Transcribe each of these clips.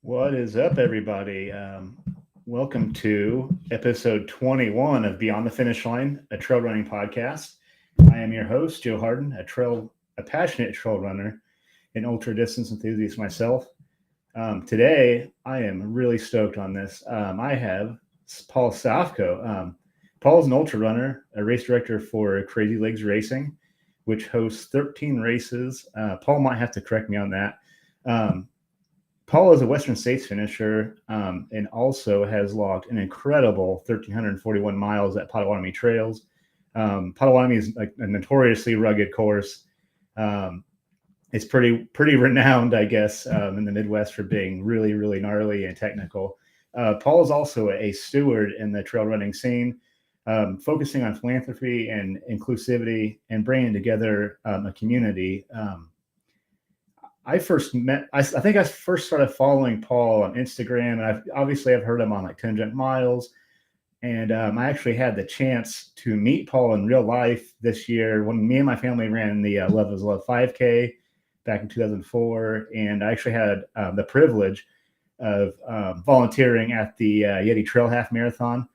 What is up, everybody? Welcome to episode 21 of Beyond the Finish Line, a trail running podcast. I am your host, Joe Harden, a passionate trail runner and ultra distance enthusiast myself. Today, I am really stoked on this. I have Paul Stofko. Paul's an ultra runner, a race director for Crazy Legs Racing, which hosts 13 races. Paul might have to correct me on that. Paul is a Western States finisher and also has logged an incredible 1,341 miles at Potawatomi Trails. Potawatomi is like a notoriously rugged course. It's pretty renowned, I guess, in the Midwest for being really, really gnarly and technical. Paul is also a steward in the trail running scene, focusing on philanthropy and inclusivity and bringing together a community. I think I first started following Paul on Instagram, and I've heard him on like 10 Jump Miles. And I actually had the chance to meet Paul in real life this year when me and my family ran the Love is Love 5K back in 2004. And I actually had the privilege of volunteering at the Yeti Trail Half Marathon.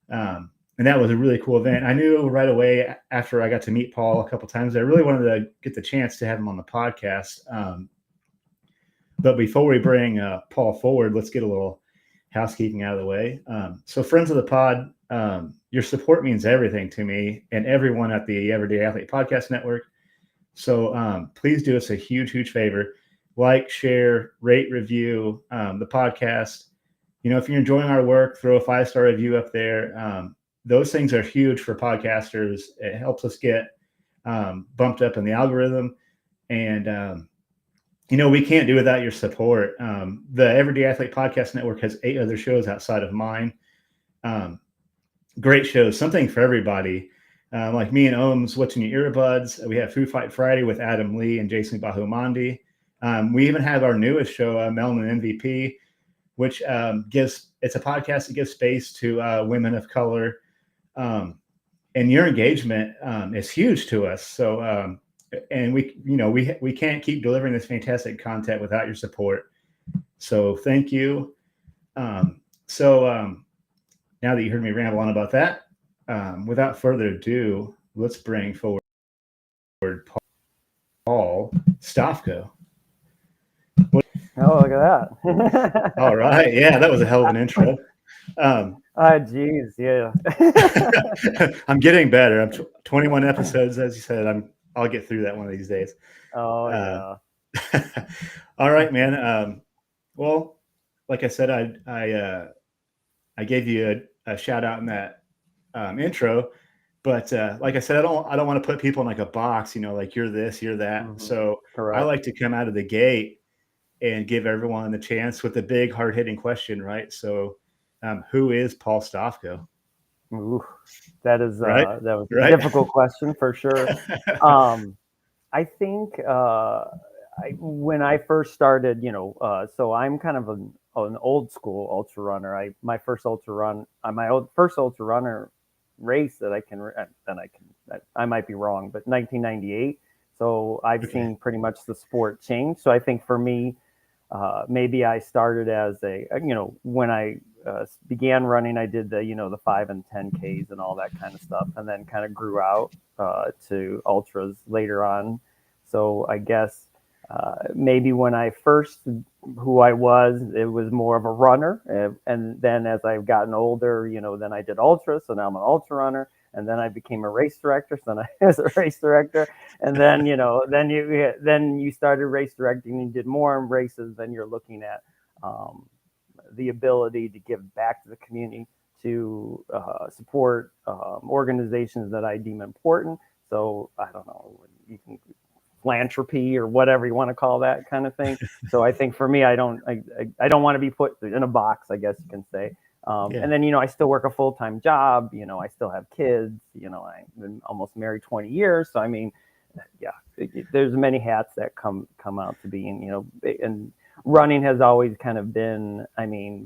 And that was a really cool event. I knew right away after I got to meet Paul a couple times, I really wanted to get the chance to have him on the podcast. But before we bring Paul forward, let's get a little housekeeping out of the way. So friends of the pod, your support means everything to me and everyone at the Everyday Athlete Podcast Network. So please do us a huge, huge favor. Like, share, rate, review the podcast. You know, if you're enjoying our work, throw a 5-star review up there. Those things are huge for podcasters. It helps us get bumped up in the algorithm. And, we can't do without your support. The Everyday Athlete Podcast Network has 8 other shows outside of mine. Great shows, something for everybody. Like me and Ohms, What's in Your Earbuds. We have Food Fight Friday with Adam Lee and Jason Bahumandi. We even have our newest show, Melanin MVP, which it's a podcast that gives space to women of color. And your engagement is huge to us. So, and we can't keep delivering this fantastic content without your support. So thank you. Now that you heard me ramble on about that, without further ado, let's bring forward Paul Stofko. Oh, look at that. All right. Yeah, that was a hell of an intro. Geez, yeah. I'm getting better. I'm 21 episodes, as you said. I'll get through that one of these days. Oh, yeah. All right, man. Well, like I said, I gave you a shout out in that intro, but like I said, I don't want to put people in like a box, like you're this, you're that. Mm-hmm. So correct. I like to come out of the gate and give everyone the chance with the big hard hitting question, right? So who is Paul Stofko? Ooh, that was a difficult question for sure. I think when I first started, so I'm kind of an old school ultra runner. My first ultra runner race I might be wrong, but 1998. So I've seen pretty much the sport change. So I think for me, maybe I started as when I began running, I did the 5 and 10Ks and all that kind of stuff, and then kind of grew out to ultras later on. So I guess maybe when I first, who I was, it was more of a runner. And then as I've gotten older, then I did ultras. So now I'm an ultra runner. And then I became a race director. So then I was a race director. And then, then you started race directing and did more races. Then you're looking at the ability to give back to the community, to support organizations that I deem important. So I don't know, you can philanthropy or whatever you want to call that kind of thing. So I think for me, I don't want to be put in a box, I guess you can say. And then, I still work a full-time job, I still have kids, I've been almost married 20 years. So, I mean, there's many hats that come out to being, and running has always kind of been,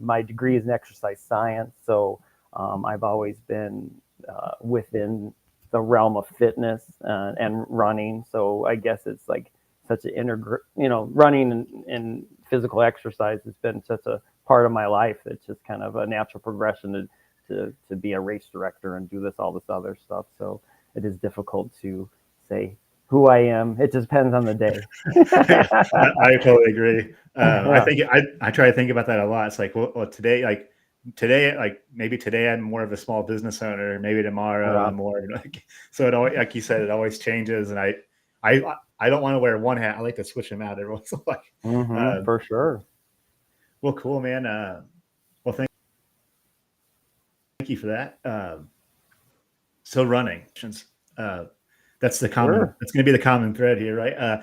my degree is in exercise science. So I've always been within the realm of fitness and running. So I guess it's like such an running and physical exercise has been such a part of my life. It's just kind of a natural progression to be a race director and do all this other stuff. So it is difficult to say who I am. It just depends on the day. I totally agree. Yeah. I think I try to think about that a lot. It's like, well, today, maybe today I'm more of a small business owner. Maybe tomorrow I'm more like, so it always, like you said, it always changes. And I don't want to wear one hat. I like to switch them out every once in a while. For sure. Well, cool, man. Well, thank you for that. So running, that's the common. Sure. That's going to be the common thread here, right?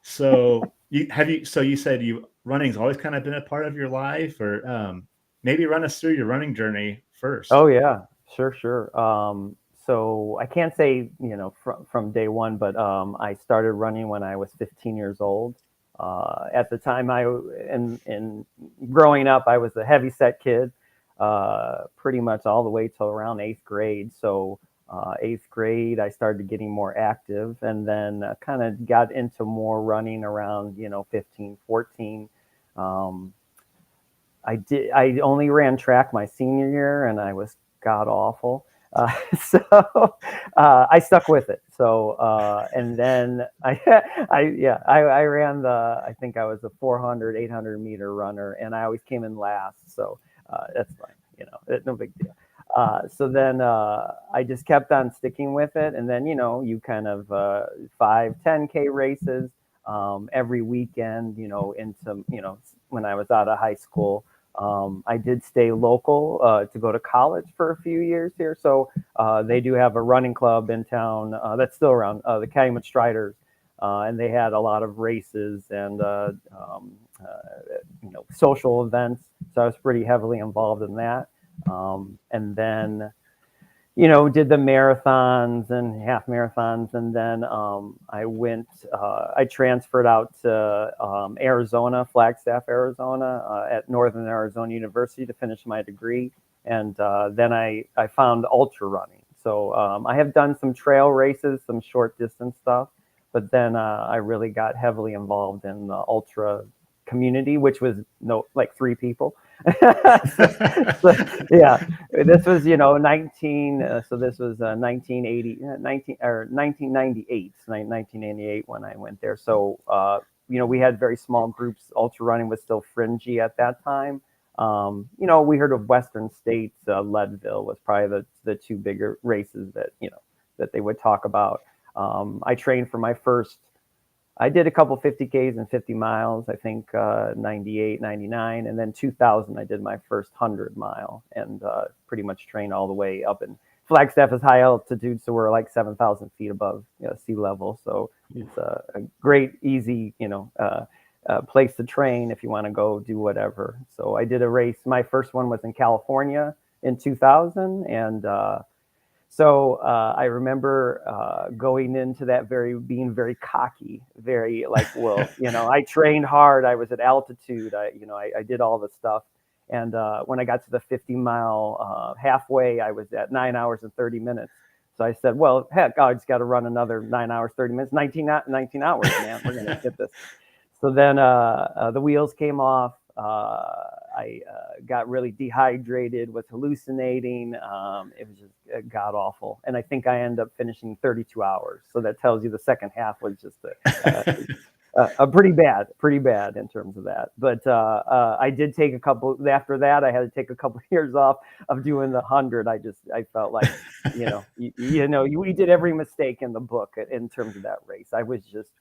So you said running's always kind of been a part of your life, or maybe run us through your running journey first. Oh yeah, sure. So I can't say, from day one, but I started running when I was 15 years old. At the time, in growing up, I was a heavy set kid, pretty much all the way till around 8th grade. So 8th grade, I started getting more active, and then kind of got into more running around 15, 14. I only ran track my senior year, and I was god awful. So I stuck with it. So and then I ran I think I was a 400, 800 meter runner, and I always came in last. So that's fine, no big deal. So then I just kept on sticking with it, and then you kind of 5, 10K races every weekend. Into when I was out of high school. I did stay local to go to college for a few years here. So they do have a running club in town that's still around, the Calumet Striders, and they had a lot of races and social events. So I was pretty heavily involved in that. And then did the marathons and half marathons. And then I transferred out to Arizona, Flagstaff, Arizona, at Northern Arizona University to finish my degree. And then I found ultra running. So I have done some trail races, some short distance stuff, but then I really got heavily involved in the ultra community, which was like 3 people. so, yeah, this was 19. So this was 1998 when I went there. So we had very small groups. Ultra running was still fringy at that time. We heard of Western States. Leadville was probably the 2 bigger races that they would talk about. I trained for my first. I did a couple 50Ks and 50 miles, I think 98, 99. And then 2000, I did my first 100 mile and pretty much trained all the way up. And Flagstaff is high altitude, so we're like 7,000 feet above sea level. So it's a great, easy, place to train if you want to go do whatever. So I did a race. My first one was in California in 2000. And so I remember going into that being very cocky, very like, well, I trained hard. I was at altitude. I did all the stuff. And when I got to the 50-mile halfway, I was at 9 hours and 30 minutes. So I said, well, heck, I just got to run another 9 hours, 30 minutes, 19 hours, man. We're going to get this. So then the wheels came off. I got really dehydrated, was hallucinating. It was just god awful. And I think I ended up finishing 32 hours. So that tells you the second half was just a pretty bad in terms of that. But I did take after that, I had to take a couple of years off of doing the 100. I felt like, we did every mistake in the book in terms of that race. I was just,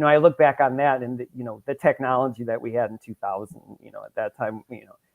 I look back on that and, the technology that we had in 2000, at that time,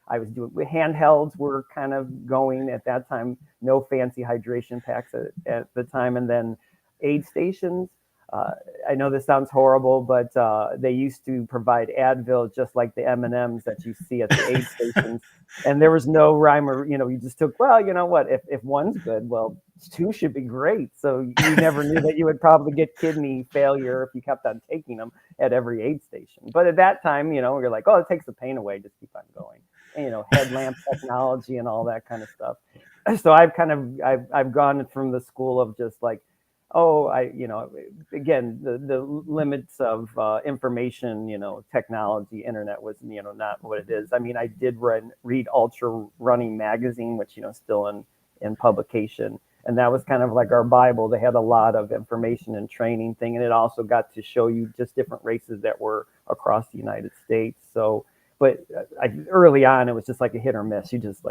I was doing handhelds were kind of going at that time, no fancy hydration packs at the time. And then aid stations. I know this sounds horrible, but they used to provide Advil just like the M&Ms that you see at the aid stations. And there was no rhyme or, you just took, well, you know what, if one's good, well, 2 should be great. So you never knew that you would probably get kidney failure if you kept on taking them at every aid station. But at that time, you're like, oh, it takes the pain away. Just keep on going. And, headlamp technology and all that kind of stuff. So I've gone from the school of just like, again, the limits of information, technology, internet was, not what it is. I mean, I did read Ultra Running Magazine, which, still in publication. And that was kind of like our Bible. They had a lot of information and training thing. And it also got to show you just different races that were across the United States. So, but early on, it was just like a hit or miss. You just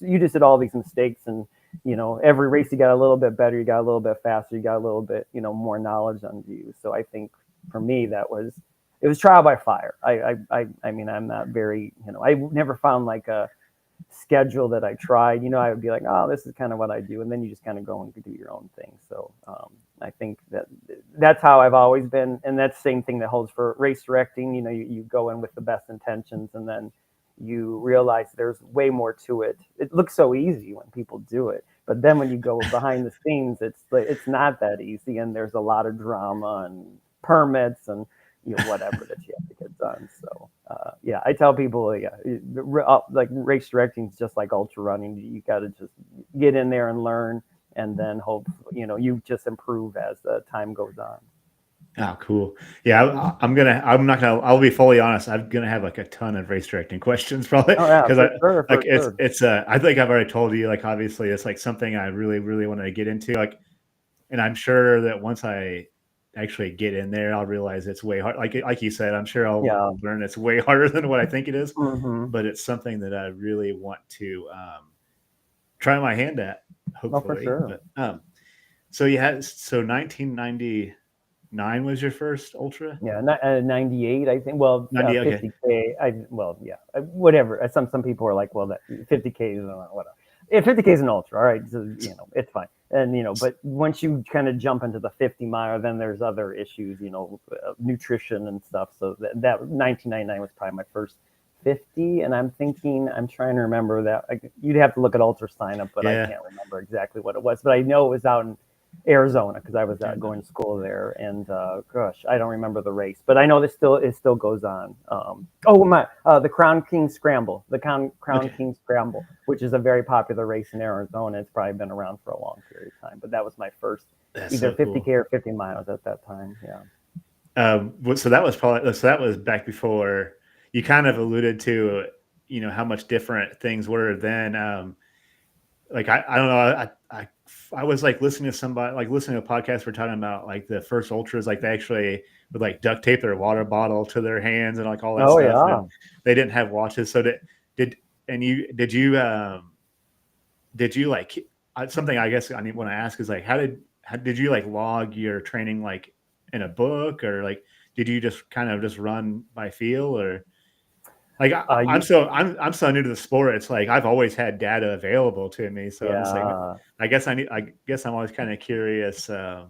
did all these mistakes, and every race you got a little bit better, you got a little bit faster, you got a little bit more knowledge under you. So I think for me it was trial by fire. I mean, I'm not very, I never found like a schedule that I tried. I would be like, oh, this is kind of what I do, and then you just kind of go and do your own thing. So I think that's how I've always been, and that's the same thing that holds for race directing. You go in with the best intentions, and then you realize there's way more to it. It looks so easy when people do it, but then when you go behind the scenes, it's not that easy, and there's a lot of drama and permits and whatever that you have to get done. So I tell people, like race directing is just like ultra running. You got to just get in there and learn, and then hope you just improve as the time goes on. Oh, cool. Yeah, I'll be fully honest. I'm going to have like a ton of race directing questions probably. Oh, yeah, it's I think I've already told you, like, obviously it's like something I really, really want to get into. Like, and I'm sure that once I actually get in there, I'll realize it's way hard. Like you said, I'm sure I'll learn it's way harder than what I think it is, but it's something that I really want to try my hand at, hopefully. Oh, for sure. But, so 1999 was your first ultra? Yeah, 98, I think. Well, 50K. Okay. Whatever. Some people are like, well, that 50K is whatever. Yeah, 50K is an ultra, all right. So it's fine. And but once you kind of jump into the 50 mile, then there's other issues, nutrition and stuff. So that 1999 was probably my first 50, and I'm trying to remember that. You'd have to look at ultra sign up, but I can't remember exactly what it was. But I know it was out in Arizona because I was going to school there, and gosh, I don't remember the race, but I know it still goes on. The Crown King Scramble, King Scramble, which is a very popular race in Arizona. It's probably been around for a long period of time, but that was my first either 50K or 50 miles at that time. Yeah. So that was back before you kind of alluded to, how much different things were then. Like I don't know. I was like listening to a podcast. We're talking about like the first ultras, like they actually would like duct tape their water bottle to their hands and like all that stuff. Yeah. They didn't have watches. So did you like something I guess I want to ask is like, how did you like log your training like in a book, or like, did you just kind of just run by feel, or like I'm so new to the sport. It's like I've always had data available to me, so I'm just like, I guess I'm always kind of curious how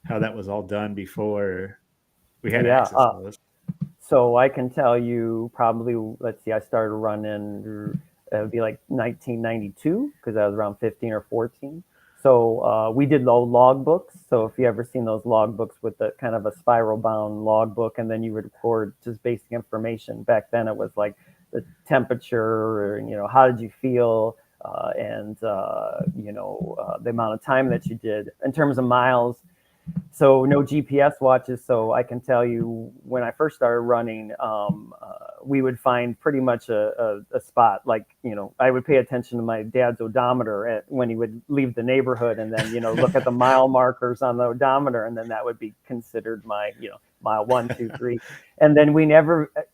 that was all done before we had access to this. So I can tell you probably. Let's see, I started running. It would be like 1992 because I was around 15 or 14. So we did log books. So if you ever seen those log books with the kind of a spiral bound log book, and then you would record just basic information. Back then it was like the temperature, or, how did you feel, and the amount of time that you did in terms of miles. So no GPS watches. So I can tell you when I first started running, we would find pretty much a spot. Like, I would pay attention to my dad's odometer when he would leave the neighborhood, and then, look at the mile markers on the odometer. And then that would be considered my, mile 1, 2, 3. And then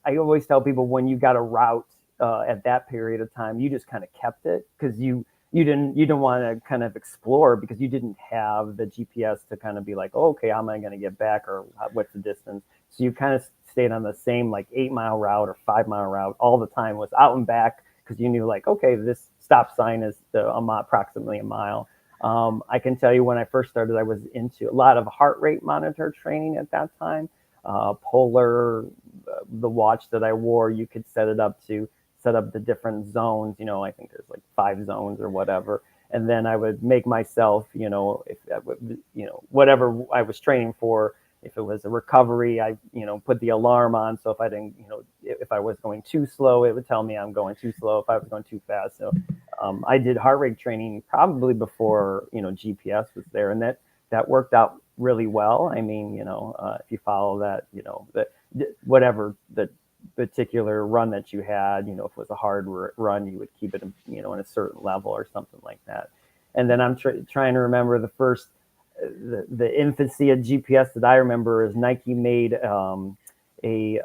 I always tell people when you got a route at that period of time, you just kind of kept it because you didn't want to kind of explore because you didn't have the GPS to kind of be like, oh, okay, how am I going to get back, or what's the distance? So you kind of stayed on the same like 8-mile route or 5-mile route all the time, was out and back, because you knew like, okay, this stop sign is approximately a mile. I can tell you when I first started, I was into a lot of heart rate monitor training at that time. Polar, the watch that I wore, you could set up the different zones. I think there's like 5 zones or whatever. And then I would make myself, whatever I was training for, if it was a recovery, I, put the alarm on. So if I didn't, if I was going too slow, it would tell me I'm going too slow. If I was going too fast. So I did heart rate training probably before, GPS was there. And that worked out really well. I mean, if you follow that, whatever the particular run that you had, if it was a hard run, you would keep it, in a certain level or something like that. And then I'm trying to remember the first, the infancy of GPS that I remember is Nike made a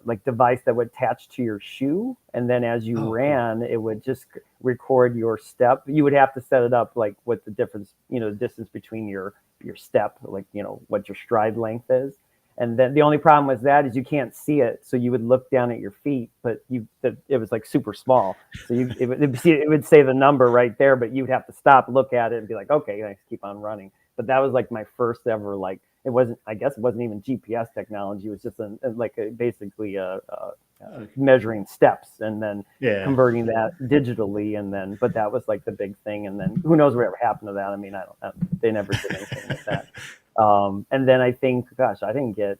like device that would attach to your shoe, and then as you ran, it would just record your step. You would have to set it up like what the difference, the distance between your step, like what your stride length is. And then the only problem with that is you can't see it, so you would look down at your feet, but it was like super small, so it would say the number right there, but you'd have to stop, look at it, and be like, okay, I keep on running. But that was like my first ever, like, I guess it wasn't even GPS technology. It was just basically measuring steps and then converting that digitally. But that was like the big thing. And then who knows whatever happened to that. I mean, they never did anything with that. And then I think, gosh, I didn't get,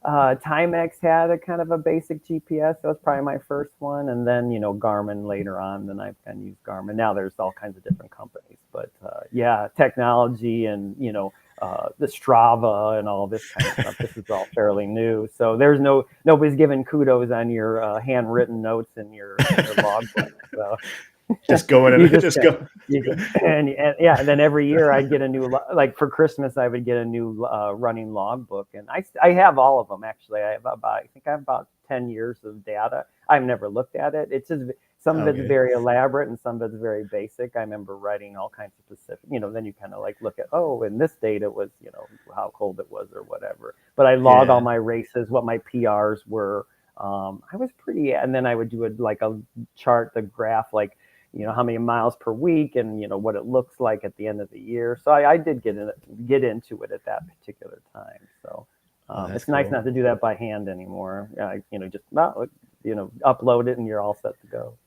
Timex had a kind of a basic GPS. That was probably my first one. And then, Garmin later on, then I've kind of used Garmin. Now there's all kinds of different companies, but technology and, the Strava and all this kind of stuff. This is all fairly new. So there's nobody's giving kudos on your handwritten notes in your logbook. So. Just going and go. And then every year I'd get a new, like for Christmas, I would get a new running logbook. And I have all of them, actually. I think I have about 10 years of data. I've never looked at it. It's just, some of it's very elaborate and some of it's very basic. I remember writing all kinds of specific, then you kind of like look at, in this date it was, how cold it was or whatever. But I log all my races, what my PRs were. I was and then I would do a chart, the graph, like, how many miles per week and, what it looks like at the end of the year. So I did get into it at that particular time. So it's nice not to do that by hand anymore. Just upload it and you're all set to go.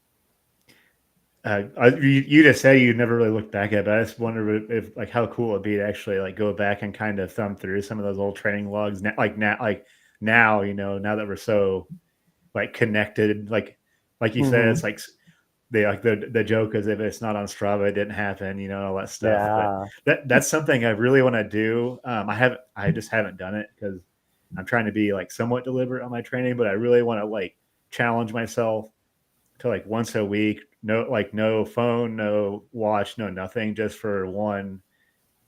You just say you never really looked back at it, but I just wonder if like how cool it'd be to actually like go back and kind of thumb through some of those old training logs now, now that we're so like connected, like you said, it's like the joke is if it's not on Strava, it didn't happen, all that stuff. Yeah. But that's something I really want to do. I just haven't done it because I'm trying to be like somewhat deliberate on my training, but I really want to like challenge myself to like once a week, no phone, no watch, no nothing, just for one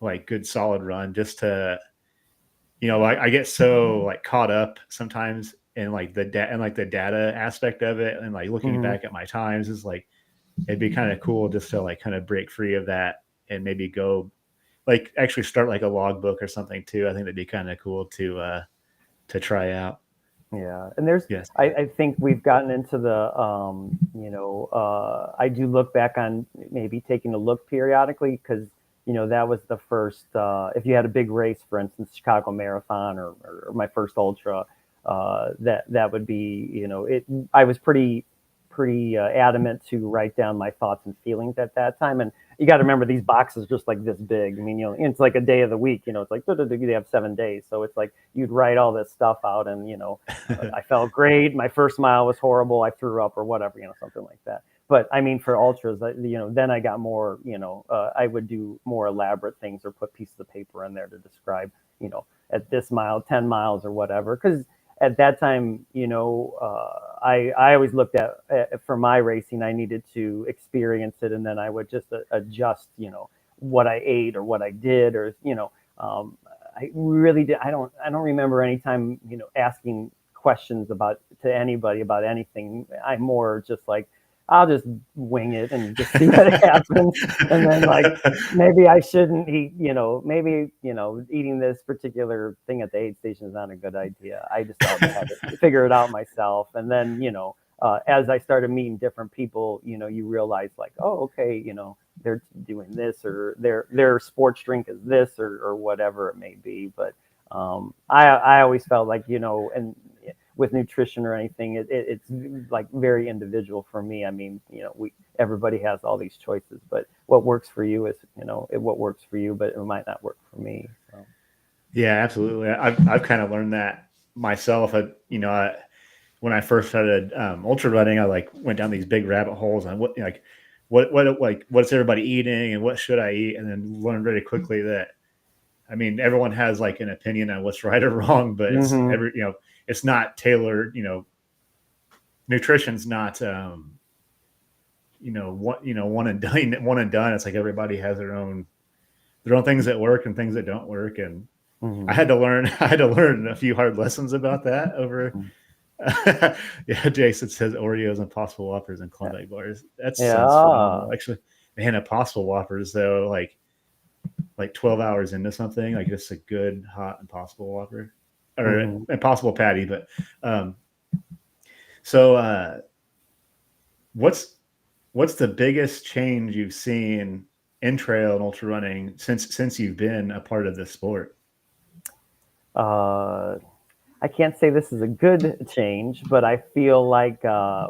like good solid run, just to I get so like caught up sometimes in like the data aspect of it, and like looking back at my times is like it'd be kind of cool just to like kind of break free of that and maybe go like actually start like a logbook or something too. I think that'd be kind of cool to try out. Yeah, and there's, I think we've gotten into the, I do look back on maybe taking a look periodically because, that was the first, if you had a big race, for instance, Chicago Marathon or my first ultra, that would be, I was pretty adamant to write down my thoughts and feelings at that time. And you got to remember, these boxes just like this big. I mean, it's like a day of the week, it's like they have 7 days. So it's like you'd write all this stuff out and, I felt great. My first mile was horrible. I threw up or whatever, something like that. But I mean, for ultras, then I got more, I would do more elaborate things or put pieces of paper in there to describe, at this mile, 10 miles or whatever. Because at that time, I always looked at for my racing, I needed to experience it, and then I would just adjust, what I ate or what I did, or I really did. I don't remember any time, asking questions to anybody about anything. I'm more just like, I'll just wing it and just see what happens. And then like, maybe I shouldn't eat, maybe, eating this particular thing at the aid station is not a good idea. I just had to figure it out myself. And then, as I started meeting different people, you realize like, oh, okay, they're doing this, or their sports drink is this, or whatever it may be. But I always felt like, and with nutrition or anything, it's like very individual for me. I mean, everybody has all these choices, but what works for you is, what works for you, but it might not work for me. So. Yeah, absolutely. I've kind of learned that myself. When I first started ultra running, I like went down these big rabbit holes on what's everybody eating and what should I eat, and then learned very quickly that I mean, everyone has like an opinion on what's right or wrong, but it's it's not tailored. Nutrition's not one and done. It's like everybody has their own things that work and things that don't work. And I had to learn a few hard lessons about that over. Yeah, Jason says Oreos, Impossible Whoppers, and Klondike bars. That sounds phenomenal. Actually, man, Impossible Whoppers though, like 12 hours into something, like just a good hot Impossible Whopper or Impossible Patty. But so what's the biggest change you've seen in trail and ultra running since you've been a part of this sport? I can't say this is a good change, but I feel like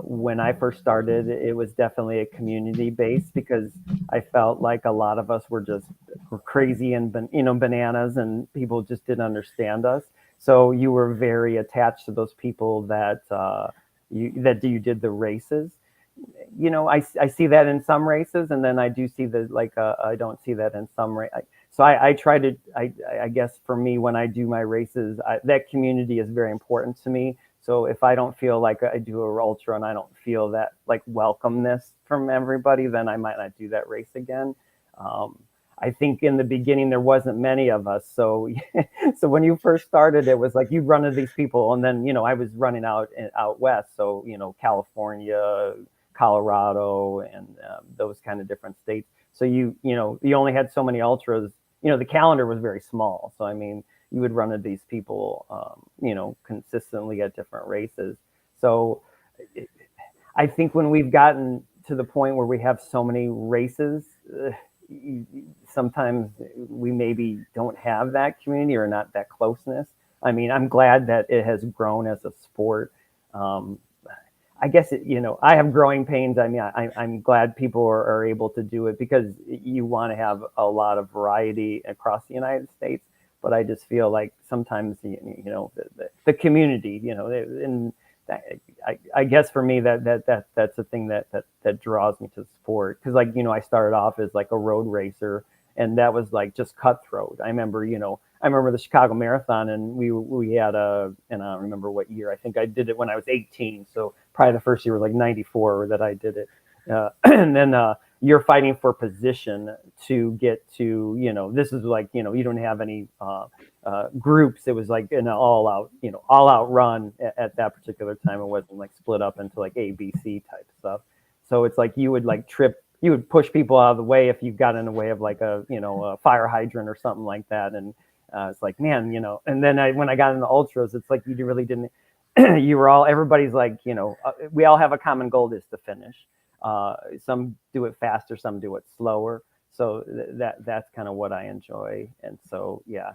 when I first started, it was definitely a community base, because I felt like a lot of us were crazy and bananas, and people just didn't understand us. So you were very attached to those people that you did the races. I see that in some races, and then I do see I don't see that in some races. So I try to, I guess for me, when I do my races, that community is very important to me. So if I don't feel like I do a ultra and I don't feel that like welcomeness from everybody, then I might not do that race again. I think in the beginning there wasn't many of us, so so when you first started, it was like you run into these people, and then I was running out west, so California, Colorado, and those kind of different states. So you only had so many ultras. The calendar was very small. So I mean, you would run into these people, consistently at different races. So I think when we've gotten to the point where we have so many races, sometimes we maybe don't have that community or not that closeness. I mean, I'm glad that it has grown as a sport. I guess I have growing pains. I mean, I'm glad people are able to do it, because you want to have a lot of variety across the United States. But I just feel like sometimes the community, and I guess for me that's the thing that draws me to the sport, because I started off as like a road racer, and that was like just cutthroat. I remember the Chicago Marathon, and we had and I don't remember what year. I think I did it when I was 18. So probably the first year was like 94 that I did it. And then you're fighting for position to get to, this is like, you don't have any groups. It was like an all out run at that particular time. It wasn't like split up into like A, B, C type stuff. So it's like you would like you would push people out of the way if you got in the way of like a fire hydrant or something like that. And it's like, man, and then when I got into ultras, it's like you really didn't, everybody's like, we all have a common goal, is to finish. Some do it faster, some do it slower. So that's kind of what I enjoy. And so, yeah,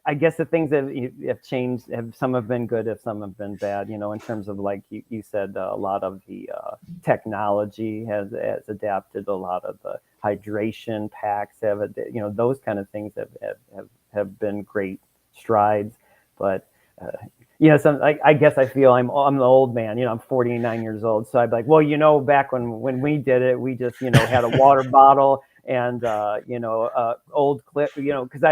I guess the things that have changed, some have been good, if some have been bad, in terms of like you said, a lot of the technology has adapted, a lot of the hydration packs have, those kind of things have been great strides. But, I guess I feel I'm the old man, I'm 49 years old. So I'd be like, well, back when we did it, we just, had a water bottle and, old clip, because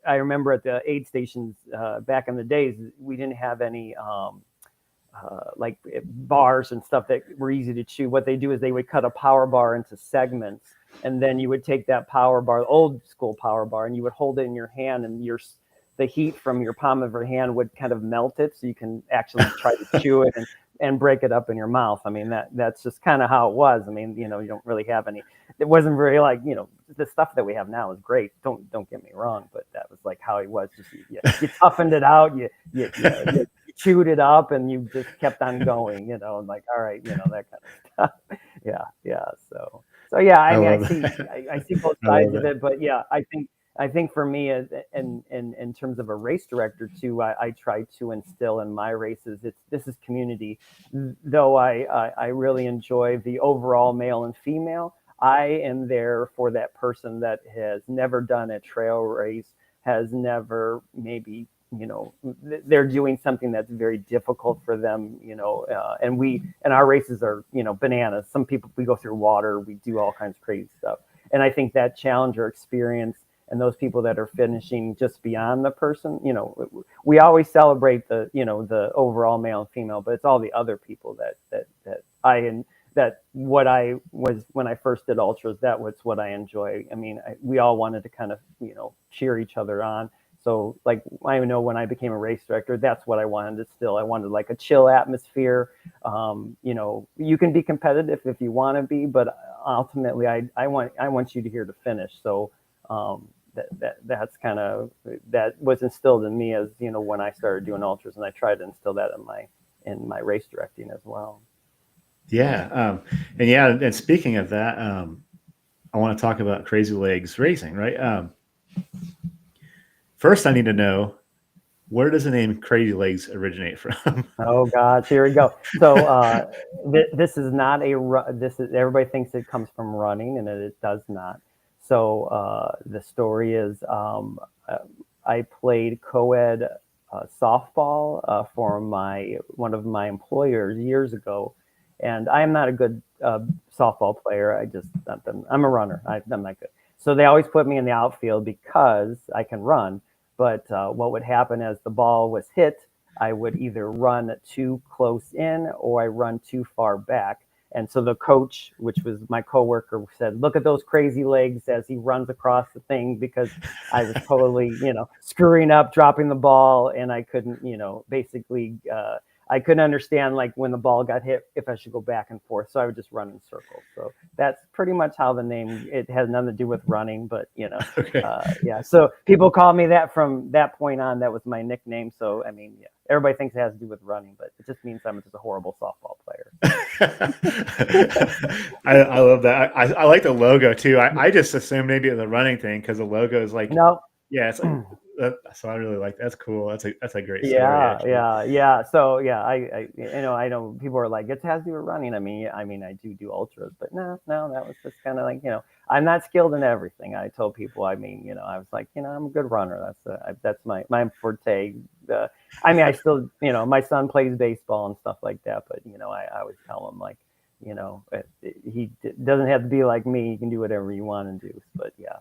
I remember at the aid stations back in the days, we didn't have any like bars and stuff that were easy to chew. What they do is they would cut a power bar into segments, and then you would take that power bar, old school power bar, and you would hold it in your hand, and the heat from your palm of your hand would kind of melt it, so you can actually try to chew it and break it up in your mouth. I mean, that's just kind of how it was. I mean, you don't really have any. It wasn't very like, the stuff that we have now is great. Don't get me wrong, but that was like how it was. Just you toughened it out, you chewed it up, and you just kept on going. And like, all right, that kind of stuff. Yeah. So yeah. I mean, I see both sides of it, but yeah, I think for me, in terms of a race director too, I try to instill in my races, this is community. Though I really enjoy the overall male and female, I am there for that person that has never done a trail race, has never maybe, they're doing something that's very difficult for them, and our races are, bananas. Some people, we go through water, we do all kinds of crazy stuff. And I think that challenge or experience and those people that are finishing just beyond the person, we always celebrate the, the overall male and female, but it's all the other people that what I was when I first did ultras, that was what I enjoy. I mean, we all wanted to kind of, cheer each other on. So like, I know when I became a race director, that's what I wanted to still. I wanted like a chill atmosphere. You can be competitive if you want to be, but ultimately I want you to here to finish. So that's kind of, that was instilled in me as, when I started doing ultras, and I tried to instill that in my race directing as well. Yeah. And speaking of that, I want to talk about Crazy Legs Racing, right? First, I need to know, where does the name Crazy Legs originate from? Oh gosh, here we go. So this is not this is, everybody thinks it comes from running, and it does not. So the story is, I played co-ed softball for one of my employers years ago, and I am not a good softball player. I'm a runner. I'm not good. So they always put me in the outfield because I can run. But what would happen as the ball was hit, I would either run too close in or I run too far back. And so the coach, which was my coworker, said, "Look at those crazy legs as he runs across the thing," because I was totally, screwing up, dropping the ball, and I couldn't, basically, I couldn't understand like when the ball got hit if I should go back and forth. So I would just run in circles. So that's pretty much how the name. It has nothing to do with running, but Okay. yeah. So people call me that from that point on. That was my nickname. So I mean, yeah, everybody thinks it has to do with running, but it just means I'm just a horrible softball player. I love that. I like the logo too. I just assumed maybe it was a running thing because the logo is like, no. Yeah, it's like so I really like that. That's cool. That's a great story. Yeah, Actually. yeah. So yeah, I know people are like, it has to do with running. I mean, I do ultras, but no, that was just kind of like, I'm not skilled in everything. I told people, I was like, I'm a good runner. That's my forte. I still, my son plays baseball and stuff like that, but I always tell him like, he doesn't have to be like me. You can do whatever you want to do. But yeah.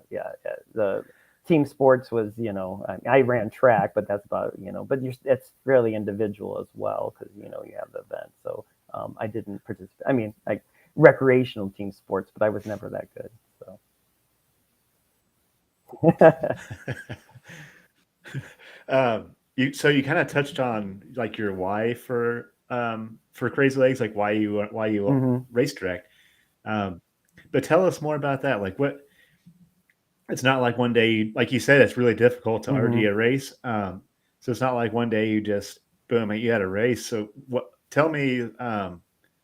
The team sports was, I ran track, but that's about, but it's fairly individual as well because, you have the event. So I didn't participate. I mean, like recreational team sports, but I was never that good. So you kind of touched on like your why for Crazy Legs, like why you mm-hmm. race direct. But tell us more about that. Like what, it's not like one day, like you said, it's really difficult to Mm-hmm. RD a race. So it's not like one day you just boom, you had a race. So tell me,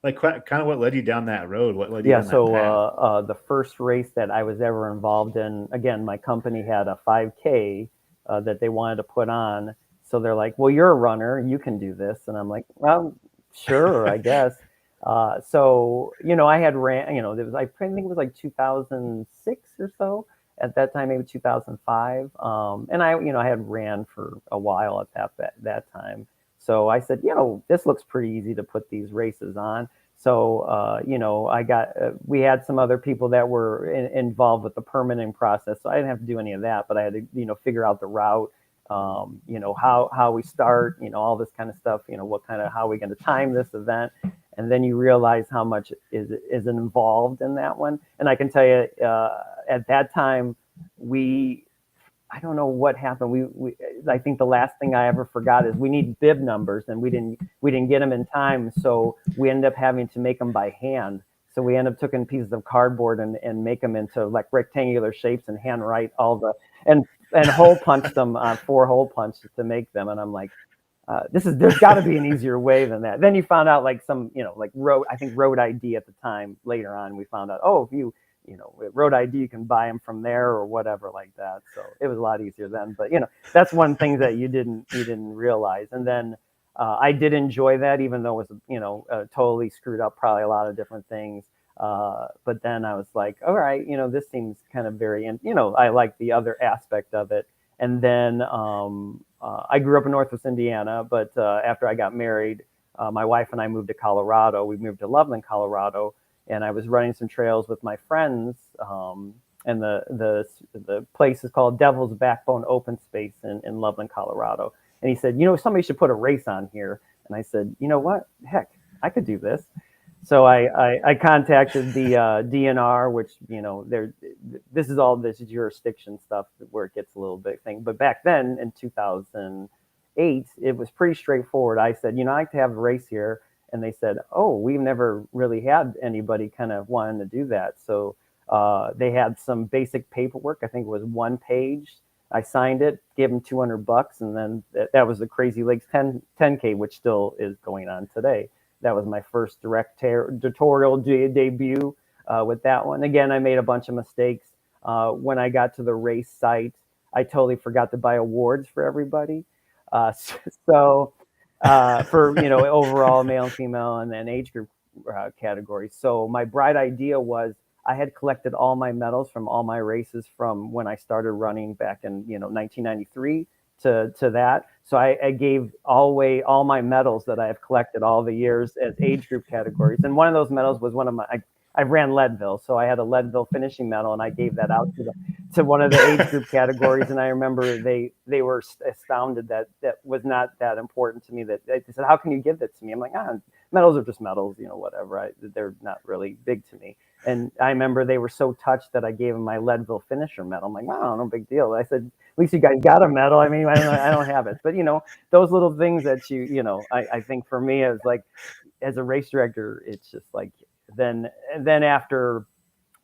like kind of what led you down that road? What led you down that path? The first race that I was ever involved in, again, my company had a 5K that they wanted to put on. So they're like, "Well, you're a runner, you can do this." And I'm like, "Well, sure, I guess." So I had ran, there was, I think it was like 2006 or so. At that time, maybe 2005, and I had ran for a while at that time. So I said, this looks pretty easy to put these races on. So I got we had some other people that were involved with the permitting process, so I didn't have to do any of that. But I had to figure out the route, how we start, all this kind of stuff, how are we going to time this event. And then you realize how much is involved in that one. And I can tell you, at that time, I don't know what happened. I think the last thing I ever forgot is we need bib numbers, and we didn't get them in time, so we ended up having to make them by hand. So we ended up taking pieces of cardboard and make them into like rectangular shapes and handwrite and hole punch them, 4 hole punches to make them. And I'm like, there's got to be an easier way than that. Then you found out like some, like road ID at the time. Later on, we found out, if you road ID, you can buy them from there or whatever like that. So it was a lot easier then. But that's one thing that you didn't realize. And then I did enjoy that, even though it was totally screwed up probably a lot of different things. But then I was like, all right, this seems kind of very, I like the other aspect of it. And then I grew up in Northwest Indiana, but after I got married, my wife and I moved to Colorado. We moved to Loveland, Colorado, and I was running some trails with my friends and the place is called Devil's Backbone Open Space in Loveland, Colorado. And he said, somebody should put a race on here. And I said, you know what? Heck, I could do this. So I contacted the DNR, which, this is all this jurisdiction stuff where it gets a little bit thing. But back then in 2008, it was pretty straightforward. I said, I'd like to have a race here. And they said, oh, we've never really had anybody kind of wanting to do that. So they had some basic paperwork. I think it was 1 page. I signed it, gave them $200, and then that was the Crazy Lakes 10K, which still is going on today. That was my first directorial debut with that one. Again, I made a bunch of mistakes. When I got to the race site, I totally forgot to buy awards for everybody. For overall male and female and then age group categories. So my bright idea was I had collected all my medals from all my races from when I started running back in 1993 to that. So I gave all my medals that I have collected all the years as age group categories. And one of those medals was I ran Leadville, so I had a Leadville finishing medal, and I gave that out to one of the age group categories. And I remember they were astounded that was not that important to me. That they said, "How can you give that to me?" I'm like, medals are just medals, whatever. They're not really big to me. And I remember they were so touched that I gave them my Leadville finisher medal. I'm like, wow, no big deal. I said, at least you guys got a medal. I mean, I don't have it, but those little things that I think for me as a race director, it's just like. Then after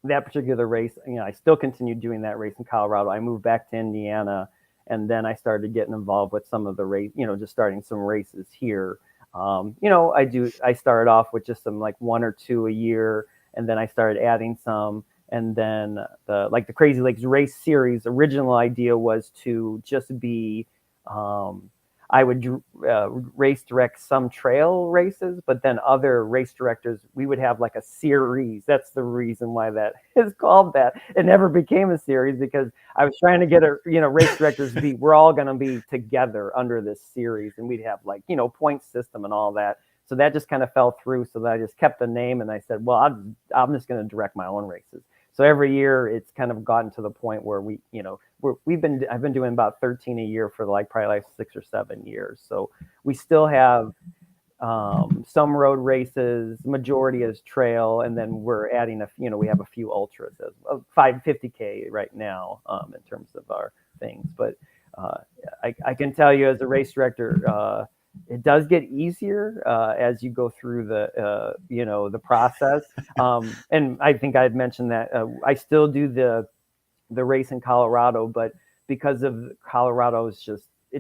that particular race, I still continued doing that race in Colorado. I moved back to Indiana, and then I started getting involved with some of the race, just starting some races here. I started off with just some 1 or 2 a year, and then I started adding some. And then the Crazy Lakes race series original idea was to just be, I would race direct some trail races, but then other race directors, we would have a series. That's the reason why that is called that. It never became a series because I was trying to get race directors we're all going to be together under this series, and we'd have point system and all that. So that just kind of fell through. So that I just kept the name, and I said, well, I'm just going to direct my own races. So every year it's kind of gotten to the point where I've been doing about 13 a year for probably 6 or 7 years. So we still have some road races, majority is trail, and then we're adding we have a few ultras as 550K right now in terms of our things. But I can tell you as a race director, it does get easier as you go through the process. And I think I had mentioned that I still do the race in Colorado, but because of Colorado it's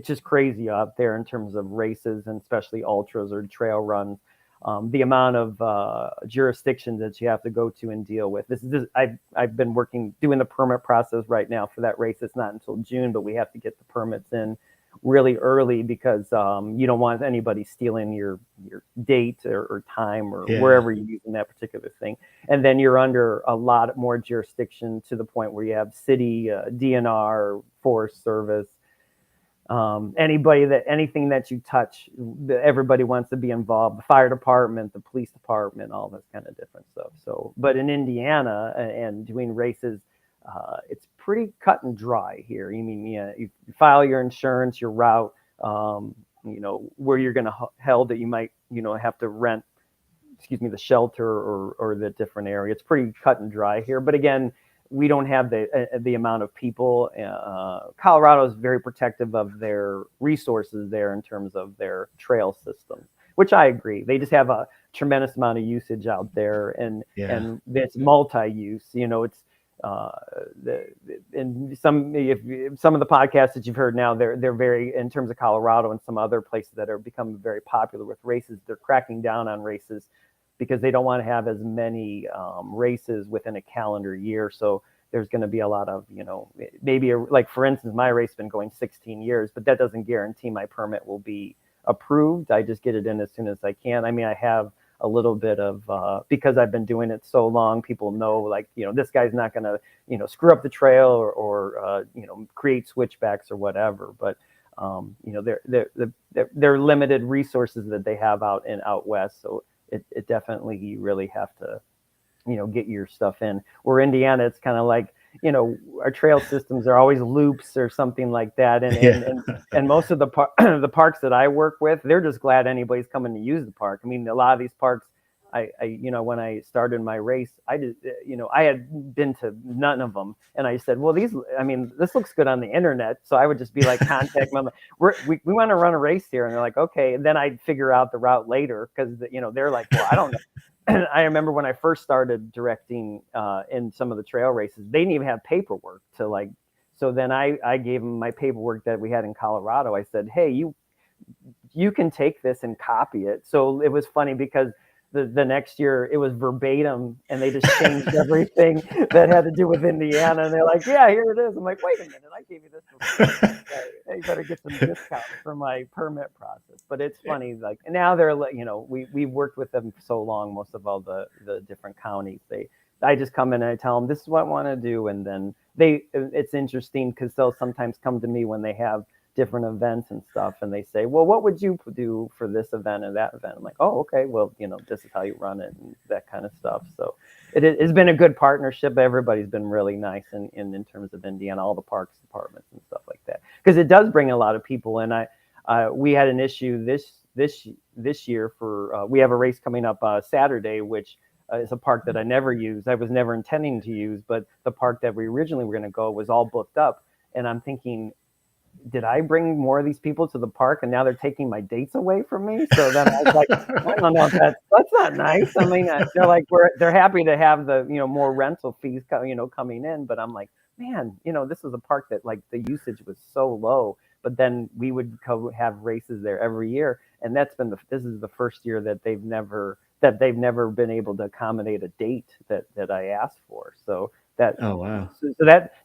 just crazy out there in terms of races, and especially ultras or trail runs. The amount of jurisdictions that you have to go to and deal with. I've been doing the permit process right now for that race. It's not until June, but we have to get the permits in really early because you don't want anybody stealing your date or time or wherever you're using that particular thing. And then you're under a lot more jurisdiction to the point where you have city, DNR, Forest Service, anything that you touch, everybody wants to be involved. The fire department, the police department, all this kind of different stuff. So, but in Indiana and doing races, it's pretty cut and dry here. You file your insurance, your route, where you're going to held that you might, have to rent, the shelter or the different area. It's pretty cut and dry here. But again, we don't have the amount of people. Colorado is very protective of their resources there in terms of their trail systems, which I agree. They just have a tremendous amount of usage out there, and it's multi-use. It's and some of the podcasts that you've heard now, they're very, in terms of Colorado and some other places that are becoming very popular with races, they're cracking down on races because they don't want to have as many races within a calendar year. So there's going to be a lot of, maybe for instance, my race has been going 16 years, but that doesn't guarantee my permit will be approved. I just get it in as soon as I can. I have a little bit of, because I've been doing it so long, people know this guy's not going to, screw up the trail or create switchbacks or whatever. But, they're limited resources that they have out west. So it definitely, you really have to, get your stuff in. Where Indiana, it's kind of our trail systems are always loops or something like that. And most of the the parks that I work with, they're just glad anybody's coming to use the park. I mean, a lot of these parks, when I started my race, I did, I had been to none of them, and I said, well, this looks good on the internet. So I would just be like, contact them. We want to run a race here, and they're like, okay. And then I'd figure out the route later because they're like, well, I don't know. I remember when I first started directing in some of the trail races, they didn't even have paperwork to like. So then I gave them my paperwork that we had in Colorado. I said, hey, you can take this and copy it. So it was funny because the next year it was verbatim, and they just changed everything that had to do with Indiana. And they're like, yeah, here it is. I'm like, wait a minute, I gave you this before. You better get some discount for my permit process. But it's funny, like, and now they're like, we've worked with them for so long, most of all the different counties. I just come in and I tell them, this is what I want to do. And then it's interesting because they'll sometimes come to me when they have different events and stuff, and they say, well, what would you do for this event and that event? I'm like, oh, okay, well, this is how you run it and that kind of stuff. So it's been a good partnership. Everybody's been really nice in terms of Indiana, all the parks departments and stuff like that, because it does bring a lot of people. And we had an issue this year for we have a race coming up Saturday, which is a park that I never used. I was never intending to use, but the park that we originally were going to go was all booked up. And I'm thinking, did I bring more of these people to the park, and now they're taking my dates away from me? So then I was like, I don't know if that's not nice. I mean, they're like, they're happy to have the, more rental fees, coming in. But I'm like, man, this was a park that like the usage was so low, but then we would have races there every year. And this is the first year that they've never been able to accommodate a date that I asked for. So oh wow. So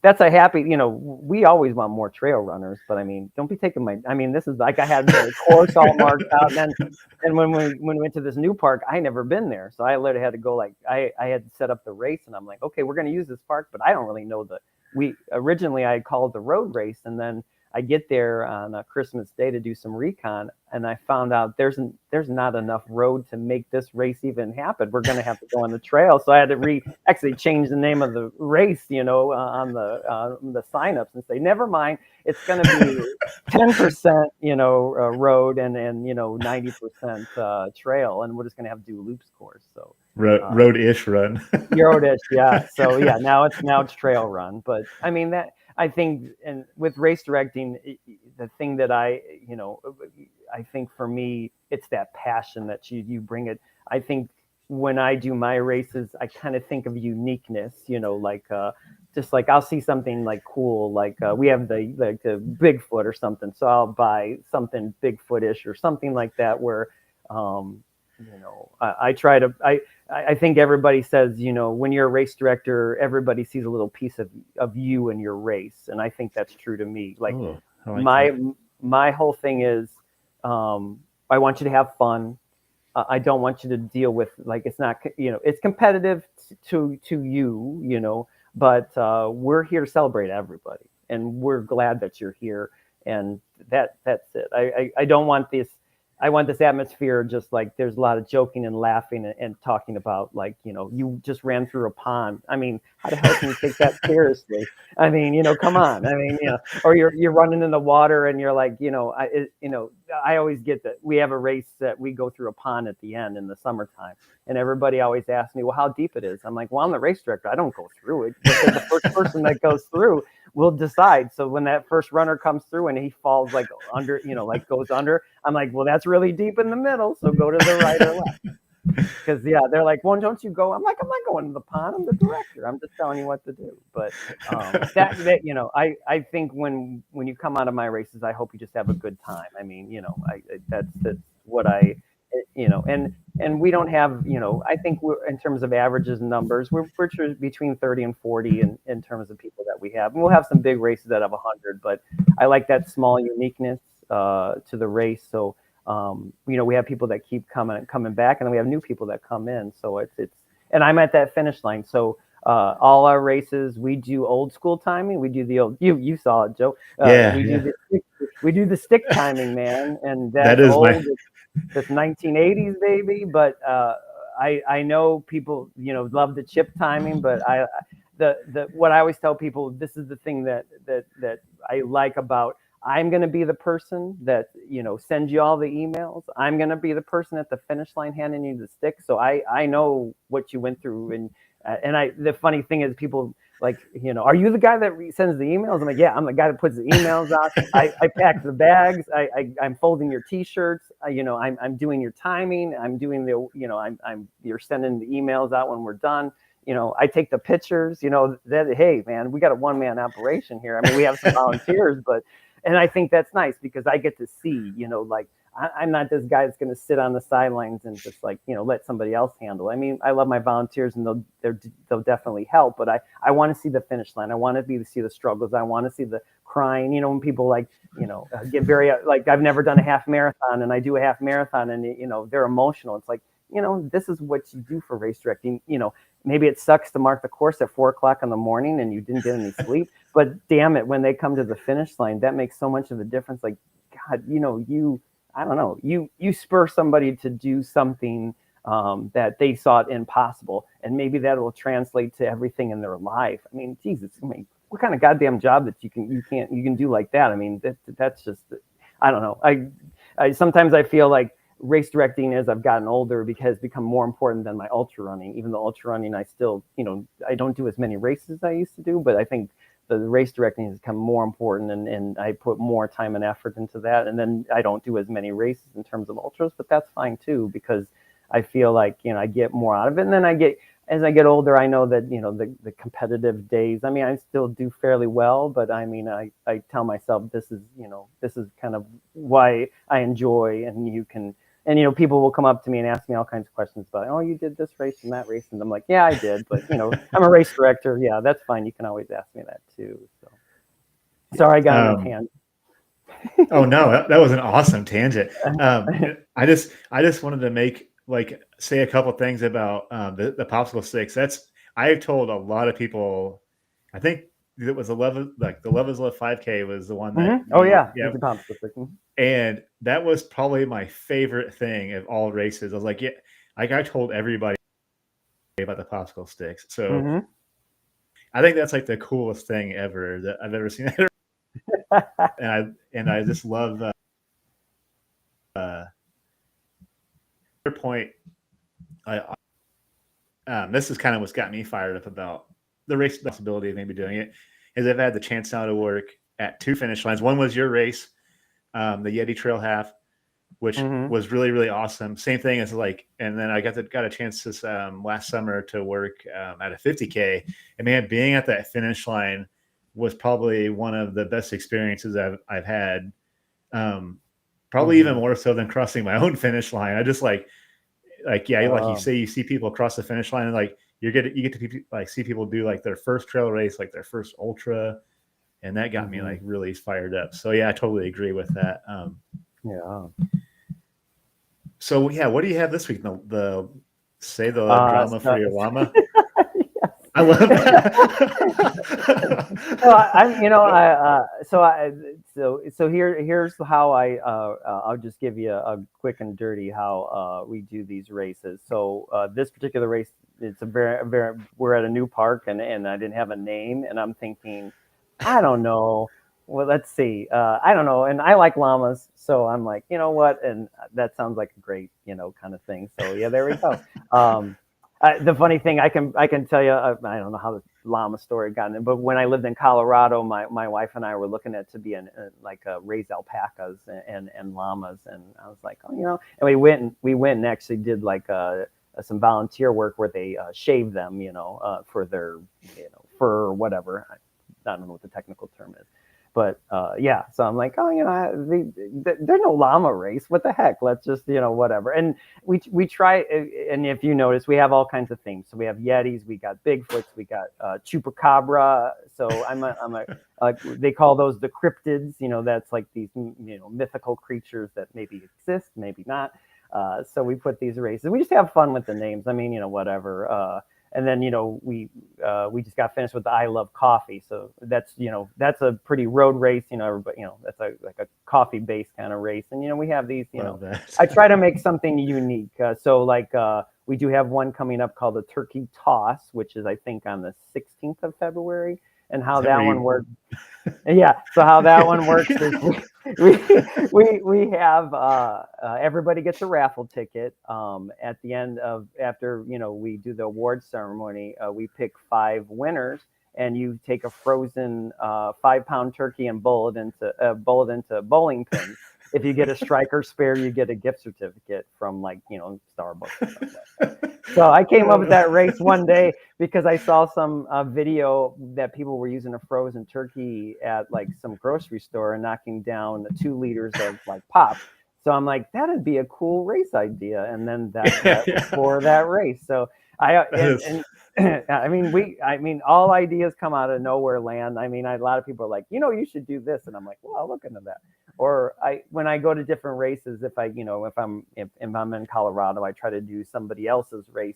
that's a happy, we always want more trail runners, but I mean, don't be taking this is like, I had the course all marked out, and when we went to this new park, I never been there. So I literally had to go, like, I had to set up the race, and I'm like, okay, we're going to use this park, but I don't really know originally I called the road race, and then I get there on a Christmas Day to do some recon, and I found out there's not enough road to make this race even happen. We're going to have to go on the trail. So I had to actually change the name of the race, on the signups, and say, never mind, it's going to be 10%, road and 90% trail, and we're just going to have to do loops course. So road-ish run. Road-ish, yeah. So yeah, now it's trail run, but I mean that. I think, and with race directing, the thing that I think for me, it's that passion that you bring it. I think when I do my races, I kind of think of uniqueness, like just like I'll see something like cool, like we have the Bigfoot or something. So I'll buy something Bigfoot-ish or something like that where, I try to, I think everybody says, when you're a race director, everybody sees a little piece of you in your race. And I think that's true to me. Like, my whole thing is, I want you to have fun. I don't want you to deal with, like, it's not, it's competitive to you, but we're here to celebrate everybody, and we're glad that you're here. And that's it. I don't want this. I want this atmosphere just like there's a lot of joking and laughing and talking about, like, you just ran through a pond. I mean, how the hell can you take that seriously? I mean, come on. I mean, or you're running in the water and you're like, I always get that we have a race that we go through a pond at the end in the summertime, and everybody always asks me, well, how deep it is. I'm like, well, I'm the race director. I don't go through it. Because the first person that goes through will decide. So when that first runner comes through and he falls like under, like goes under, I'm like, well, that's really deep in the middle. So go to the right or left. Because they're like, well, don't you go? I'm like, I'm not going to the pond. I'm the director. I'm just telling you what to do. But I think when you come out of my races, I hope you just have a good time. I mean, that's what and we don't have, I think we're, in terms of averages and numbers, we're between 30 and 40 in terms of people that we have. And we'll have some big races that have 100, but I like that small uniqueness to the race. So, we have people that keep coming back, and then we have new people that come in. So and I'm at that finish line. So all our races, we do old school timing. We do the old, you saw it, Joe. We do the stick timing, man. And that is old. That's 1980s, baby. But I know people, love the chip timing, but what I always tell people, this is the thing that I like about, I'm going to be the person that, sends you all the emails. I'm going to be the person at the finish line handing you the stick. So I know what you went through. And the funny thing is, people like, are you the guy that sends the emails? I'm like, yeah, I'm the guy that puts the emails out. I pack the bags. I'm folding your T-shirts. I'm doing your timing. I'm doing you're sending the emails out when we're done. I take the pictures, that, hey man, we got a one-man operation here. I mean, we have some volunteers, and I think that's nice because I get to see, like, I'm not this guy that's going to sit on the sidelines and just like, let somebody else handle. I mean, I love my volunteers and they'll definitely help, but I want to see the finish line. I want to see the struggles. I want to see the crying, when people like, get very, like, I've never done a half marathon and I do a half marathon and, they're emotional. It's like, this is what you do for race directing. Maybe it sucks to mark the course at 4:00 in the morning and you didn't get any sleep, but damn it, when they come to the finish line, that makes so much of a difference. Like, God, I don't know, you spur somebody to do something that they thought impossible, and maybe that will translate to everything in their life. I mean, Jesus, what kind of goddamn job that you can do like that? I mean, that's just, I don't know. I sometimes I feel like race directing as I've gotten older has become more important than my ultra running. Even though ultra running, I still, I don't do as many races as I used to do, but I think the race directing has become more important, and I put more time and effort into that. And then I don't do as many races in terms of ultras, but that's fine too, because I feel like, I get more out of it. And then as I get older, I know that, the competitive days, I mean, I still do fairly well, but I mean, I tell myself this is kind of why I enjoy, and people will come up to me and ask me all kinds of questions about, oh, you did this race and that race. And I'm like, yeah, I did. But, I'm a race director. Yeah, that's fine. You can always ask me that too. So sorry, I got on a tangent. Oh, no, that was an awesome tangent. I just wanted to say a couple things about the popsicle sticks. I've told a lot of people, I think it was the Love is Love 5K was the one that. Mm-hmm. Oh, yeah. The popsicle stick. And that was probably my favorite thing of all races. I was like, yeah, like I told everybody about the popsicle sticks. So I think that's like the coolest thing ever that I've ever seen. and I just love your point. This is kind of what's got me fired up about the race possibility of maybe doing it, is I've had the chance now to work at 2 finish lines. One was your race, the Yeti Trail Half, which was really, really awesome. Same thing as and then I got a chance this last summer to work at a 50K, and man, being at that finish line was probably one of the best experiences I've had. Probably even more so than crossing my own finish line. I just like you say, you see people cross the finish line, and like you get to see people do like their first trail race, like their first ultra, and that got me like really fired up. So yeah, I totally agree with that. Yeah. So yeah, what do you have this week? The drama for your llama. Yes. I love that. Here's how I'll just give you a quick and dirty how we do these races. So this particular race, it's a very we're at a new park, and I didn't have a name, and I'm thinking, I don't know. Well, let's see. I don't know. And I like llamas. So I'm like, you know what? And that sounds like a great, kind of thing. So yeah, there we go. The funny thing, I can tell you, I don't know how the llama story got in, but when I lived in Colorado, my wife and I were looking at to be raise alpacas and llamas. And I was like, oh, and we went and actually did some volunteer work where they shave them, for their, fur or whatever. I don't know what the technical term is. But yeah, so I'm like, oh, there's no llama race. What the heck? Let's just, whatever. And we try. And if you notice, we have all kinds of themes. So we have Yetis, we got Bigfoots, we got Chupacabra. So they call those the cryptids. That's like these, mythical creatures that maybe exist, maybe not. So we put these races. We just have fun with the names. I mean, whatever. And then, we just got finished with the I Love Coffee. So that's a pretty road race, everybody, that's like a coffee based kind of race. And, we have these, I try to make something unique. So We do have one coming up called the Turkey Toss, which is, I think, on the 16th of February. And how that one works. Yeah. So how that one works is we have everybody gets a raffle ticket. At the end of after we do the award ceremony, we pick 5 winners, and you take a frozen 5-pound turkey and bowl it into bowling pins. If you get a striker spare, you get a gift certificate from Starbucks or something like that. So I came up with that race one day because I saw some video that people were using a frozen turkey at like some grocery store and knocking down 2 liters of like pop. So I'm like, that'd be a cool race idea. And then that was for that race. So I mean, all ideas come out of nowhere land. I mean, a lot of people are like, you should do this. And I'm like, well, I'll look into that. Or when I go to different races, if I'm in Colorado, I try to do somebody else's race.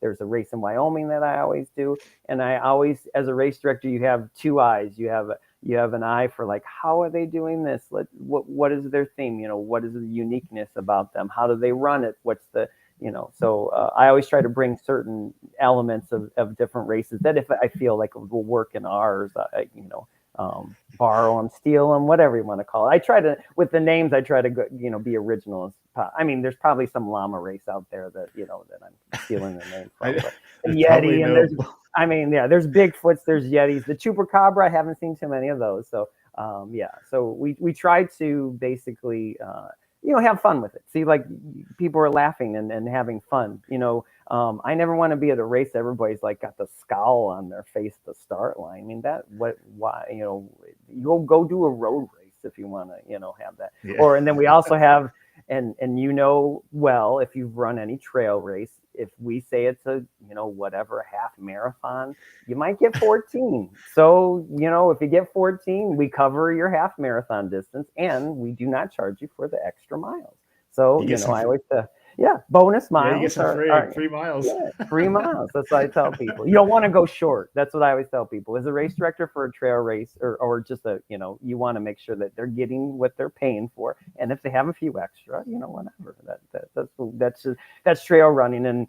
There's a race in Wyoming that I always do. And I always, as a race director, you have 2 eyes. You have an eye for like, how are they doing this? What is their theme? What is the uniqueness about them? How do they run it? What's the, so I always try to bring certain elements of different races that if I feel like will work in ours, borrow them, steal them, whatever you want to call it. I try to, with the names, I try to go, be original. I mean, there's probably some llama race out there that, that I'm stealing the name from. But Yeti, and there's Bigfoots, there's Yetis. The Chupacabra, I haven't seen too many of those. So, so we try to basically, have fun with it. See, like people are laughing and having fun, I never want to be at a race. Everybody's like got the scowl on their face at the start line. I mean, why, you'll go do a road race if you want to, have that. Yeah. And then we also have, and well, if you've run any trail race, if we say it's a, whatever half marathon, you might get 14. So, if you get 14, we cover your half marathon distance and we do not charge you for the extra miles. So, I always bonus miles. Yeah, you get some free miles. Yeah, 3 miles. That's what I tell people. You don't want to go short. That's what I always tell people. As a race director for a trail race or just you want to make sure that they're getting what they're paying for. And if they have a few extra, whatever. That's trail running. And,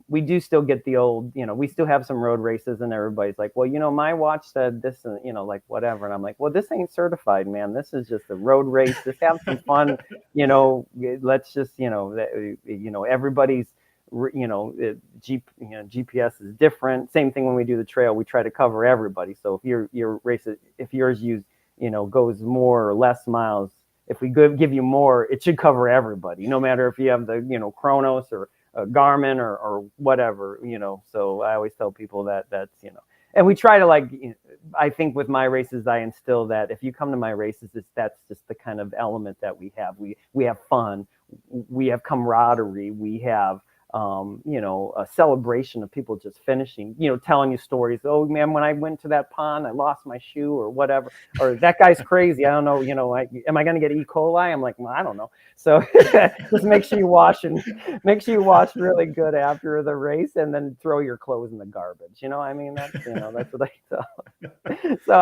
we do still get the old, we still have some road races and everybody's like, well, my watch said this, and, like whatever. And I'm like, well, this ain't certified, man. This is just a road race. Just have some fun, let's just, everybody's, GPS is different. Same thing when we do the trail, we try to cover everybody. So if your race, if yours goes more or less miles, if we give you more, it should cover everybody, no matter if you have the, Chronos or Garmin or whatever, so I always tell people that's, and we try to I think with my races, I instill that if you come to my races, that's just the kind of element that we have. We have fun, we have camaraderie, we have, a celebration of people just finishing, telling you stories. Oh man, when I went to that pond, I lost my shoe or whatever, or that guy's crazy. I don't know, am I going to get E. coli? I'm like, well, I don't know. So just make sure you wash really good after the race and then throw your clothes in the garbage. I mean, that's what I tell. So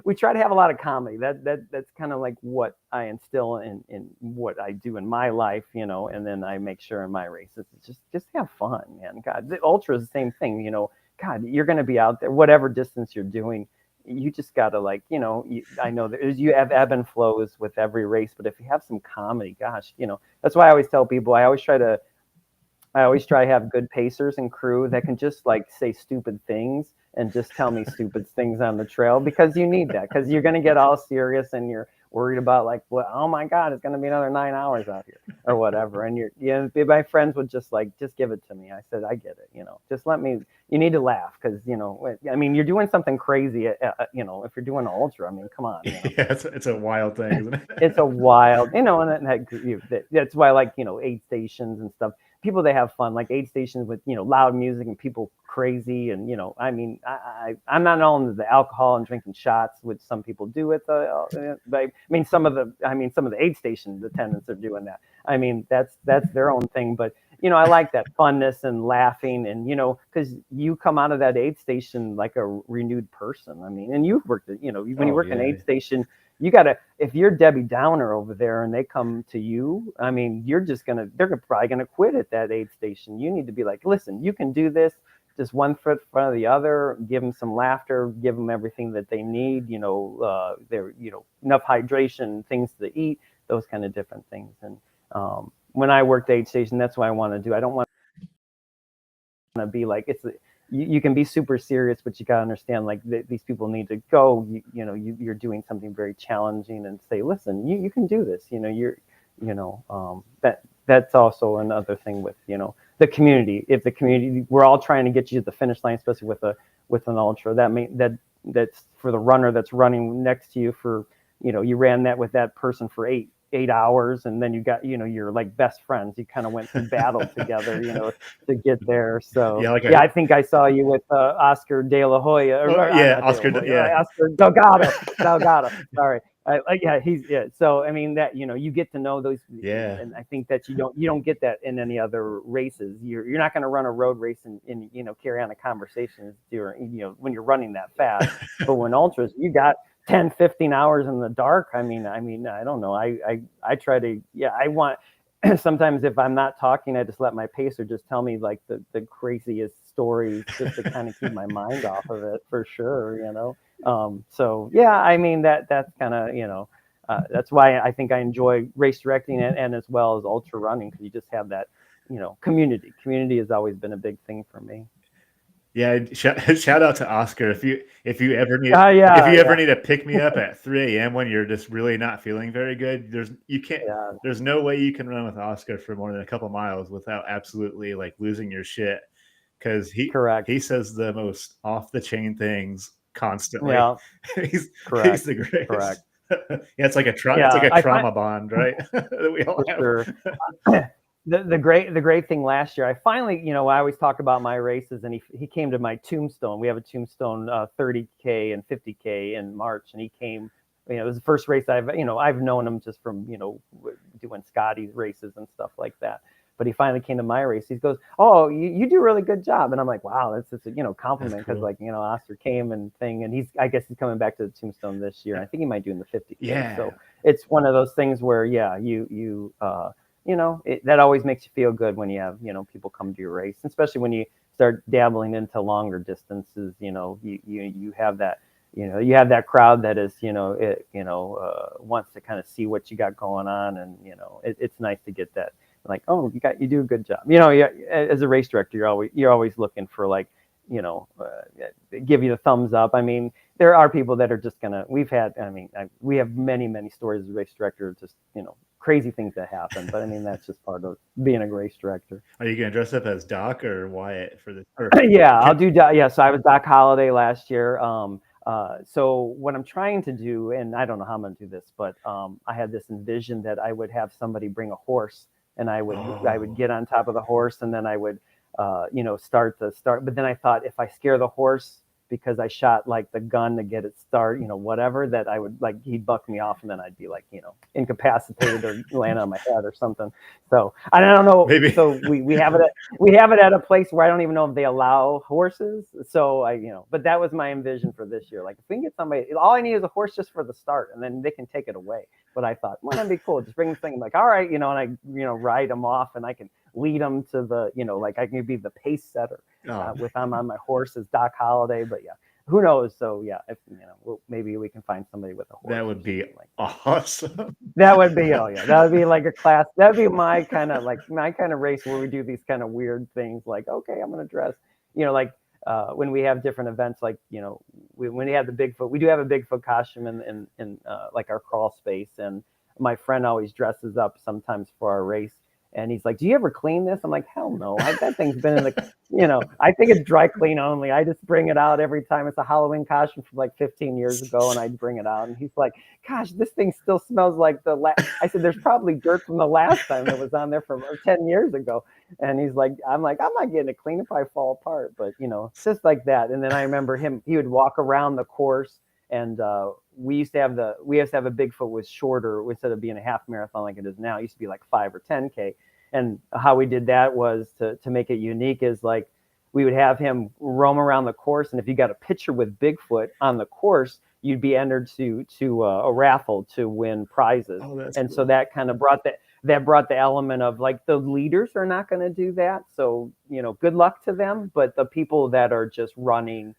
we try to have a lot of comedy. That's kind of like what I instill in what I do in my life, and then I make sure in my races, just have fun, man. God, the ultra is the same thing, God, you're going to be out there, whatever distance you're doing, you just got to I know you have ebb and flows with every race, but if you have some comedy, gosh, that's why I always tell people, I always try to have good pacers and crew that can just say stupid things and just tell me stupid things on the trail, because you need that, because you're going to get all serious and you're worried about oh my God, it's going to be another 9 hours out here or whatever. And my friends would just give it to me. I said, I get it. Just let me, you need to laugh. Cause I mean, you're doing something crazy, if you're doing an ultra, I mean, come on. Yeah, it's a wild thing, isn't it? It's a wild, and that's why I like, aid stations and stuff. People that have fun, like aid stations with, loud music and people crazy. And, I mean, I'm not all into the alcohol and drinking shots, which some people do with but I mean, some of the aid station attendants are doing that. I mean, that's their own thing. But, I like that funness and laughing and, because you come out of that aid station like a renewed person. I mean, and you've worked, when you work in aid station, you got to, if you're Debbie Downer over there and they come to you, I mean, they're probably going to quit at that aid station. You need to be like, listen, you can do this. Just one foot in front of the other, give them some laughter, give them everything that they need, they're, enough hydration, things to eat, those kind of different things. And when I worked aid station, that's what I want to do. I don't want to be like, you can be super serious, but you got to understand, like, these people need to go, you're doing something very challenging, and say, listen, you can do this, that's also another thing with, the community. If the community, we're all trying to get you to the finish line, especially with an ultra, that's for the runner that's running next to you for, you ran that with that person for eight hours, and then you got, you're like best friends. You kind of went through battle together, to get there. So I think I saw you with Oscar De La Hoya. Oscar Delgado. Sorry. So I mean that, you get to know those. Yeah. And I think that you don't get that in any other races. You're not going to run a road race and carry on a conversation during, when you're running that fast. But when ultras, you got 10, 15 hours in the dark. I mean, I don't know. I try to, I want, sometimes if I'm not talking, I just let my pacer just tell me like the craziest stories, just to kind of keep my mind off of it, for sure, So I mean, that's kind of, that's why I think I enjoy race directing and as well as ultra running, because you just have that, community has always been a big thing for me. Yeah, shout out to Oscar. If you ever need need to pick me up at 3 a.m. when you're just really not feeling very good, there's no way you can run with Oscar for more than a couple miles without absolutely like losing your shit, because he says the most off the chain things constantly. Yeah. he's the greatest. Correct. It's like a trauma bond, right? That we all have. Sure. The great thing last year, I finally, I always talk about my races, and he came to my tombstone. We have a tombstone 30K and 50K in March, and he came. It was the first race I've known him just from doing Scotty's races and stuff like that. But he finally came to my race. He goes, "Oh, you do a really good job," and I'm like, "Wow, that's just a compliment," because cool. Oscar came and I guess he's coming back to the tombstone this year. And I think he might do in the 50K. Yeah. So it's one of those things where that always makes you feel good when you have, people come to your race, especially when you start dabbling into longer distances. You have that, you have that crowd that is, wants to kind of see what you got going on. And, it's nice to get that, like, oh, you do a good job. As a race director, you're always looking for, like, give you the thumbs up. I mean, there are people that are just gonna, we have many stories as a race director, just, crazy things that happen, but I mean, that's just part of being a race director. Are you going to dress up as Doc or Wyatt for this? Yeah, I'll do Doc. Yeah, so I was Doc Holliday last year. So what I'm trying to do, and I don't know how I'm going to do this, but I had this envision that I would have somebody bring a horse, and I would get on top of the horse, and then I would start. But then I thought, if I scare the horse because I shot like the gun to get it start, whatever, that I would, like, he'd buck me off, and then I'd be like, incapacitated or land on my head or something. So I don't know. Maybe. So we have it at a place where I don't even know if they allow horses. So but that was my envision for this year. Like, if we can get somebody, all I need is a horse just for the start, and then they can take it away. But I thought, well, that'd be cool. Just bring this thing. I'm like, all right, and I, ride them off, and I can lead them to the, like, I can be the pace setter with I'm on my horse as Doc Holliday. But yeah, who knows? So yeah, if maybe we can find somebody with a horse. That would be awesome. That would be that would be like a class. That'd be my kind of race where we do these kind of weird things. Like, okay, I'm gonna dress, like when we have different events, like when we have the Bigfoot, we do have a Bigfoot costume in like our crawl space, and my friend always dresses up sometimes for our race. And he's like, "Do you ever clean this?" I'm like, "Hell no! That thing's been in the, I think it's dry clean only. I just bring it out every time. It's a Halloween costume from like 15 years ago, and I bring it out." And he's like, "Gosh, this thing still smells like the last." I said, "There's probably dirt from the last time that was on there from 10 years ago." And he's like, "I'm like, I'm not getting it clean if I fall apart." But it's just like that. And then I remember he would walk around the course, and we used to have a Bigfoot was shorter instead of being a half marathon like it is now. It used to be like 5 or 10K. And how we did that was to make it unique, is like we would have him roam around the course. And if you got a picture with Bigfoot on the course, you'd be entered to a raffle to win prizes. Oh, that's And cool. so that kind of brought the element of like the leaders are not going to do that. So, good luck to them. But the people that are just running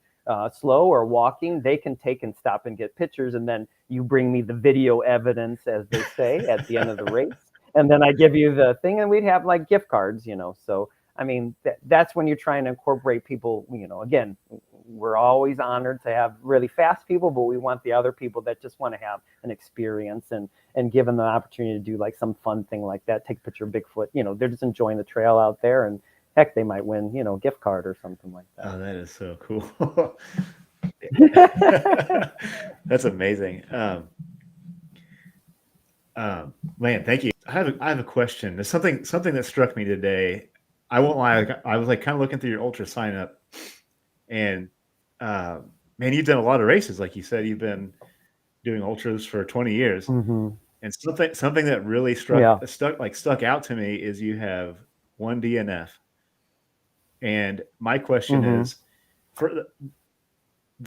slow or walking, they can take and stop and get pictures. And then you bring me the video evidence, as they say, at the end of the race. And then I give you the thing, and we'd have like gift cards, So, I mean, that's when you're trying to incorporate people, again, we're always honored to have really fast people, but we want the other people that just want to have an experience and give them the opportunity to do like some fun thing like that, take a picture of Bigfoot, they're just enjoying the trail out there, and heck, they might win, a gift card or something like that. Oh, that is so cool. That's amazing. Man, thank you. I have a question. There's something that struck me today. I won't lie. I was like kind of looking through your ultra sign up, and man, you've done a lot of races. Like you said, you've been doing ultras for 20 years. Mm-hmm. And something that really stuck out to me is you have one DNF. And my question Mm-hmm. is,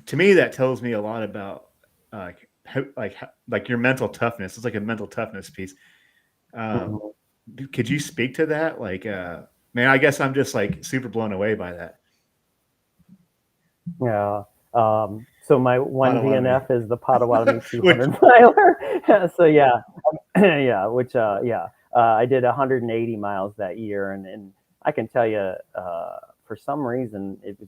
to me, that tells me a lot about like your mental toughness. It's like a mental toughness piece. Could you speak to that? Like, man, I guess I'm just like super blown away by that. Yeah. So my one Potawatomi. DNF is the Potawatomi 200 miler. So yeah, which I did 180 miles that year, and I can tell you, for some reason, it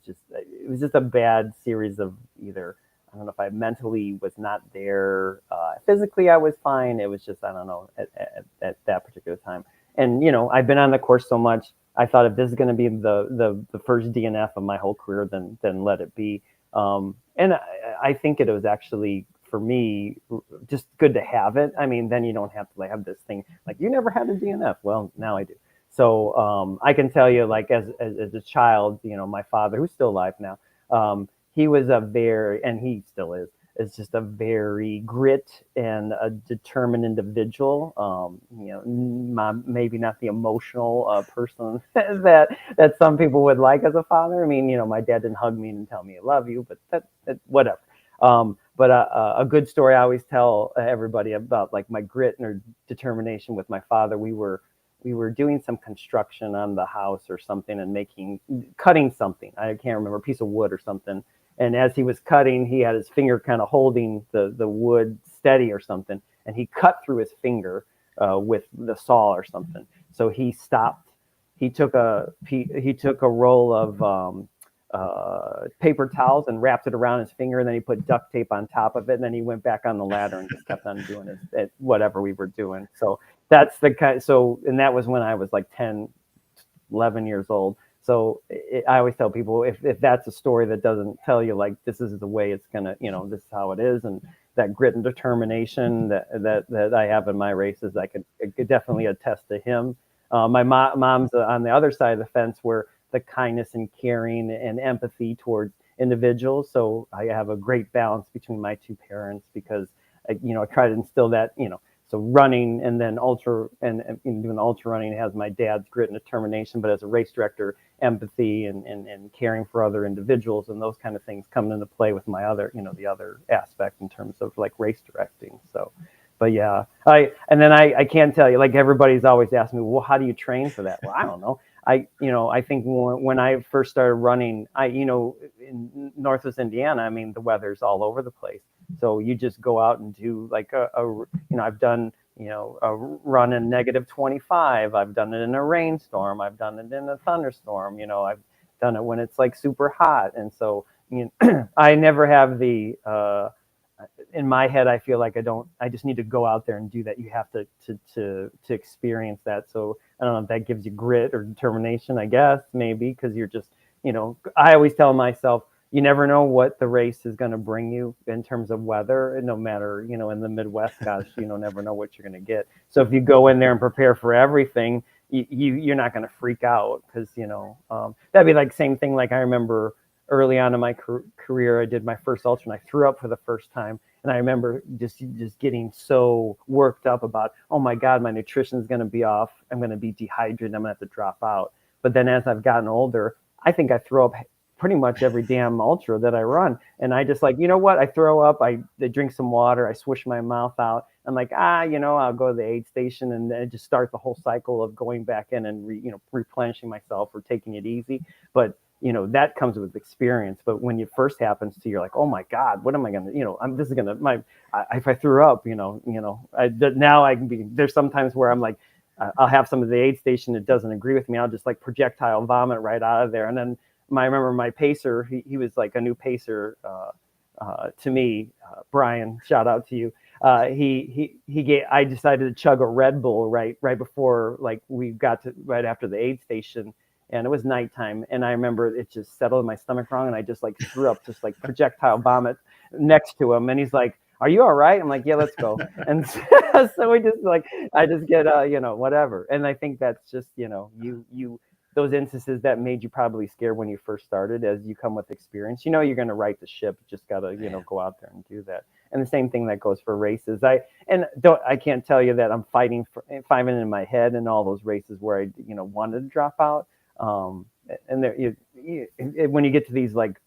was just a bad series of either. I don't know if I mentally was not there. Physically, I was fine. It was just, I don't know, at that particular time. And, I've been on the course so much. I thought if this is going to be the first DNF of my whole career, then let it be. And I think it was actually, for me, just good to have it. I mean, then you don't have to have this thing like, you never had a DNF. Well, now I do. So I can tell you, like, as a child, my father, who's still alive now, he was and he still is just a very grit and a determined individual. Maybe not the emotional person that some people would like as a father. I mean, my dad didn't hug me and tell me I love you, but that whatever. But a good story I always tell everybody about, like, my grit and determination with my father. We were doing some construction on the house or something and cutting something. I can't remember, a piece of wood or something. And as he was cutting, he had his finger kind of holding the wood steady or something. And he cut through his finger with the saw or something. So he stopped. He took a roll of paper towels and wrapped it around his finger. And then he put duct tape on top of it. And then he went back on the ladder and just kept on doing whatever we were doing. So that's the kind. So, and that was when I was like 10, 11 years old. So I always tell people, if that's a story that doesn't tell you, like, this is the way it's gonna, this is how it is, and that grit and determination that I have in my races, I could definitely attest to him. My mom's on the other side of the fence, where the kindness and caring and empathy towards individuals. So I have a great balance between my two parents, because I try to instill that, So running and then ultra and doing ultra running has my dad's grit and determination, but as a race director, empathy and caring for other individuals and those kind of things come into play with my other, the other aspect in terms of like race directing. So, but yeah, I can't tell you, like, everybody's always asking me, well, how do you train for that? Well, I don't know. I think when I first started running, in Northwest Indiana, I mean, the weather's all over the place. So you just go out and do like I've done, a run in -25. I've done it in a rainstorm. I've done it in a thunderstorm. I've done it when it's like super hot. And so, I never have in my head, I feel like I just need to go out there and do that. You have to experience that. So I don't know if that gives you grit or determination, I guess, maybe, because you're just, I always tell myself, you never know what the race is going to bring you in terms of weather, no matter, in the Midwest, gosh, never know what you're going to get. So if you go in there and prepare for everything, you're not going to freak out, because, that'd be like same thing. Like, I remember early on in my career, I did my first ultra and I threw up for the first time. And I remember just getting so worked up about, oh my God, my nutrition is going to be off. I'm going to be dehydrated. I'm going to have to drop out. But then as I've gotten older, I think I throw up pretty much every damn ultra that I run. And I just like, you know what? I throw up, I drink some water, I swish my mouth out. I'm like, I'll go to the aid station, and then just start the whole cycle of going back in and replenishing myself or taking it easy. But that comes with experience. But when it first happens to you, you're like, oh my God, what am I gonna? This is gonna if I threw up, now I can be. There's sometimes where I'm like, I'll have some of the aid station that doesn't agree with me. I'll just like projectile vomit right out of there. And then I remember my pacer, he was like a new pacer to me, Brian, shout out to you. I decided to chug a Red Bull right before, like, we got to right after the aid station, and it was nighttime. And I remember it just settled in my stomach wrong, and I just like threw up, just like projectile vomit next to him. And he's like, "Are you all right?" I'm like, "Yeah, let's go." And so we just like, I just get whatever. And I think that's just you those instances that made you probably scared when you first started. As you come with experience, you're going to right the ship. You just got to go out there and do that. And the same thing that goes for races. I can't tell you that I'm fighting in my head in all those races where I wanted to drop out. And there, when you get to these like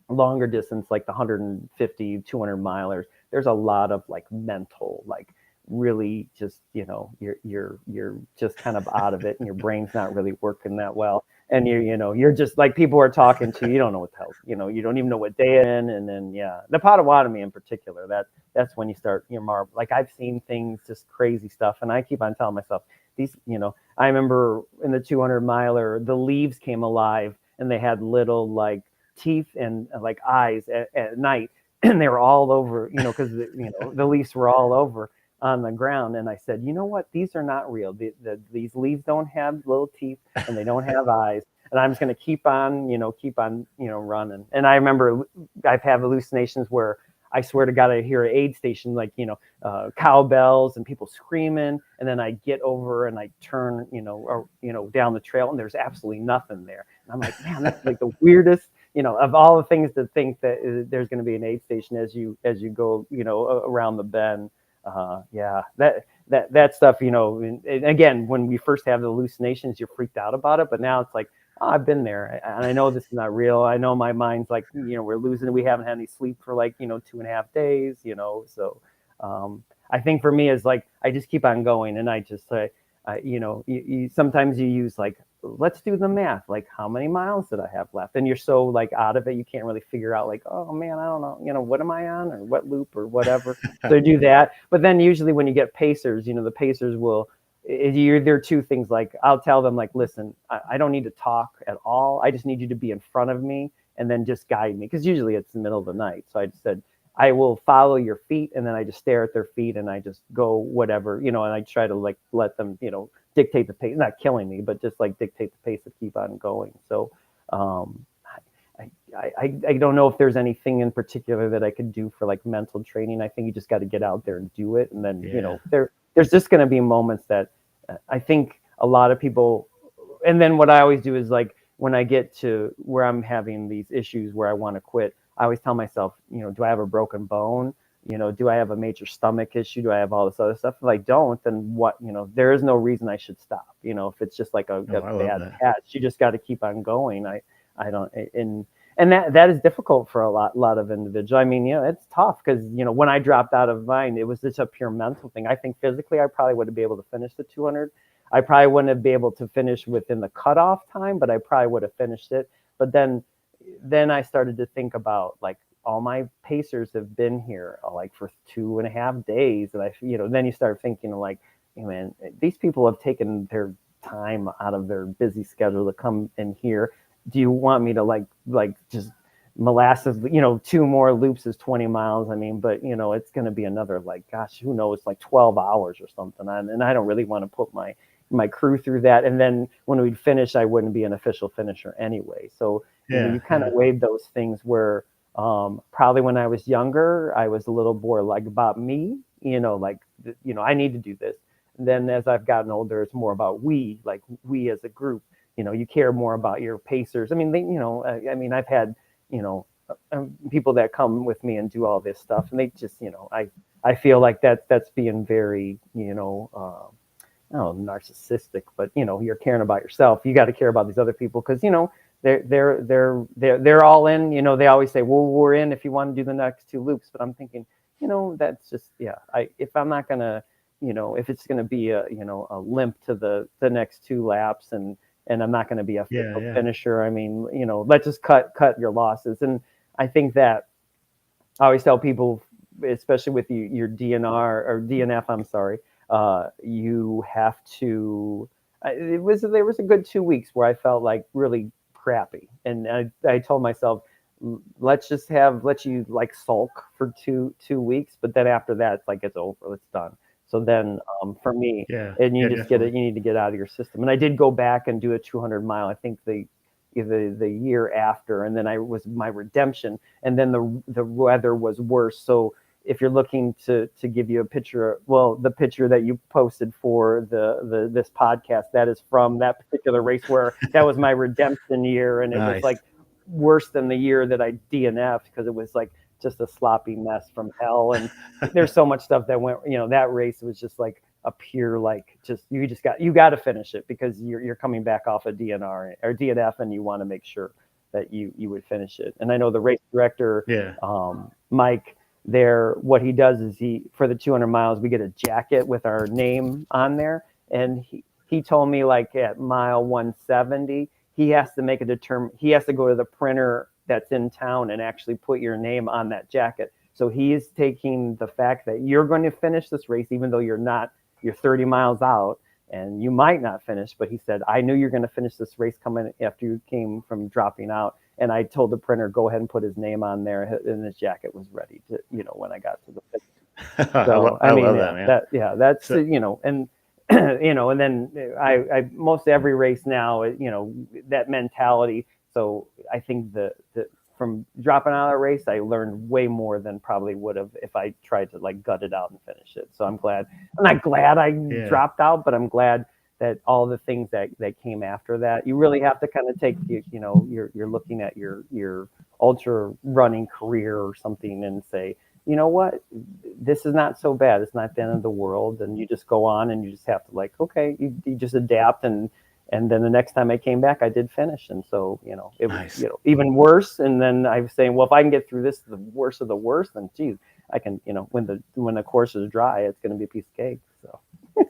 longer distance, like the 150, 200 milers, there's a lot of like mental, like really just you're just kind of out of it, and your brain's not really working that well, and you're just like, people are talking to you, you don't know what the hell, you don't even know what day in. And then the Potawatomi in particular, that's when you start your marvel. Like, I've seen things, just crazy stuff, and I keep on telling myself these, I remember in the 200 miler, the leaves came alive, and they had little like teeth and like eyes at night, and they were all over, because the leaves were all over on the ground. And I said, you know what? These are not real. These leaves don't have little teeth, and they don't have eyes. And I'm just going to keep on running. And I remember I've had hallucinations where I swear to God, I hear an aid station, like, cowbells and people screaming. And then I get over and I turn, down the trail, and there's absolutely nothing there. And I'm like, man, that's like the weirdest, of all the things to think that there's going to be an aid station as you go, around the bend. That stuff, and again, when we first have the hallucinations, you're freaked out about it. But now it's like, oh, I've been there, and I know this is not real. I know my mind's like, we're losing it. We haven't had any sleep for like, 2.5 days, so I think for me is like, I just keep on going, and I just say, sometimes you use like, let's do the math, like, how many miles did I have left? And you're so like out of it, you can't really figure out like, oh man, I don't know, what am I on, or what loop or whatever. So you do that. But then usually when you get pacers, the pacers will, there are two things. Like, I'll tell them like, listen, I don't need to talk at all. I just need you to be in front of me and then just guide me. Because usually it's the middle of the night. So I just said, I will follow your feet, and then I just stare at their feet, and I just go whatever, and I try to like let them, dictate the pace, not killing me, but just like dictate the pace to keep on going. So I don't know if there's anything in particular that I could do for like mental training. I think you just got to get out there and do it. And then, there's just going to be moments that I think a lot of people, and then what I always do is like, when I get to where I'm having these issues where I want to quit, I always tell myself, do I have a broken bone? Do I have a major stomach issue? Do I have all this other stuff? If I don't, then what, there is no reason I should stop. If it's just like a bad patch, you just got to keep on going. I don't, and that is difficult for a lot of individuals. I mean, it's tough because, when I dropped out of mine, it was just a pure mental thing. I think physically, I probably wouldn't be able to finish the 200. I probably wouldn't have been able to finish within the cutoff time, but I probably would have finished it. But then I started to think about like, all my pacers have been here like for 2.5 days. And then you start thinking like, hey, man, these people have taken their time out of their busy schedule to come in here. Do you want me to like just molasses, 2 more loops is 20 miles. I mean, but it's going to be another, like, gosh, who knows, like 12 hours or something. And I don't really want to put my crew through that. And then when we'd finish, I wouldn't be an official finisher anyway. So you kind of weighed those things where, probably when I was younger, I was a little more like about me, I need to do this. And then as I've gotten older, it's more about we as a group, you care more about your pacers. I mean, I've had, people that come with me and do all this stuff, and they just, I feel like that's being very, I don't know, narcissistic, but you're caring about yourself. You got to care about these other people because, they're all in. You know, they always say, well, we're in if you want to do the next 2 loops. But I'm thinking, you know, that's just, if I'm not gonna, you know, if it's gonna be a, you know, a limp to the next 2 laps, and I'm not gonna be a finisher. I mean, you know, let's just cut your losses. And I think that I always tell people, especially with your DNR or DNF, I'm sorry, you have to. There was a good 2 weeks where I felt like really crappy, and I told myself, let's let you like sulk for two weeks, but then after that, it's like it's over, it's done. So then, for me, and you just you need to get out of your system. And I did go back and do a 200-mile. I think the year after, and then I was my redemption, and then the weather was worse. So if you're looking to give you a picture, well, the picture that you posted for this podcast, that is from that particular race where that was my redemption year, and it was like worse than the year that I DNF'd, because it was like just a sloppy mess from hell. And there's so much stuff that went, you know, that race was just like a pure, like, just you got to finish it, because you're coming back off a DNR or DNF, and you want to make sure that you would finish it. And I know the race director, Mike, there, what he does is for the 200 miles, we get a jacket with our name on there, and he told me, like, at mile 170, he has to he has to go to the printer that's in town and actually put your name on that jacket. So he is taking the fact that you're going to finish this race, even though you're 30 miles out and you might not finish. But he said, I knew you're going to finish this race coming after you came from dropping out. And I told the printer, go ahead and put his name on there. And his jacket was ready to, you know, when I got to the finish. So, I love that, man. That's, so, you know, and, you know, and then I most every race now, you know, that mentality. So I think from dropping out of that race, I learned way more than probably would have if I tried to like gut it out and finish it. So I'm not glad I dropped out, but I'm glad that all the things that came after that. You really have to kind of take, you know, you're looking at your ultra running career or something and say, you know what, this is not so bad. It's not the end of the world. And you just go on, and you just have to, like, okay, you just adapt. And then the next time I came back, I did finish. And so, you know, it was, you know, even worse. And then I was saying, well, if I can get through this, the worst of the worst, then geez, I can, you know, when the course is dry, it's going to be a piece of cake. So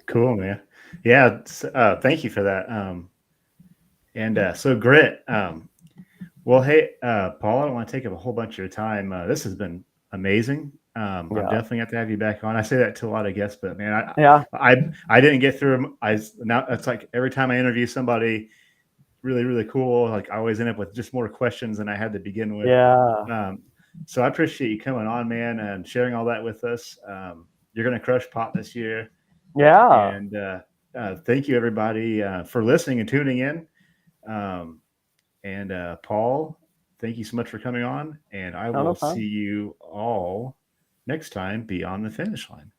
cool, man. Yeah. Thank you for that. So grit. Well, hey, Paul, I don't want to take up a whole bunch of your time. This has been amazing. I'm definitely have to have you back on. I say that to a lot of guests, but man, I didn't get through them. Now it's like every time I interview somebody really, really cool, like I always end up with just more questions than I had to begin with. So I appreciate you coming on, man, and sharing all that with us. You're going to crush pot this year. And thank you, everybody, for listening and tuning in. Paul, thank you so much for coming on, and I will see you all next time beyond the finish line.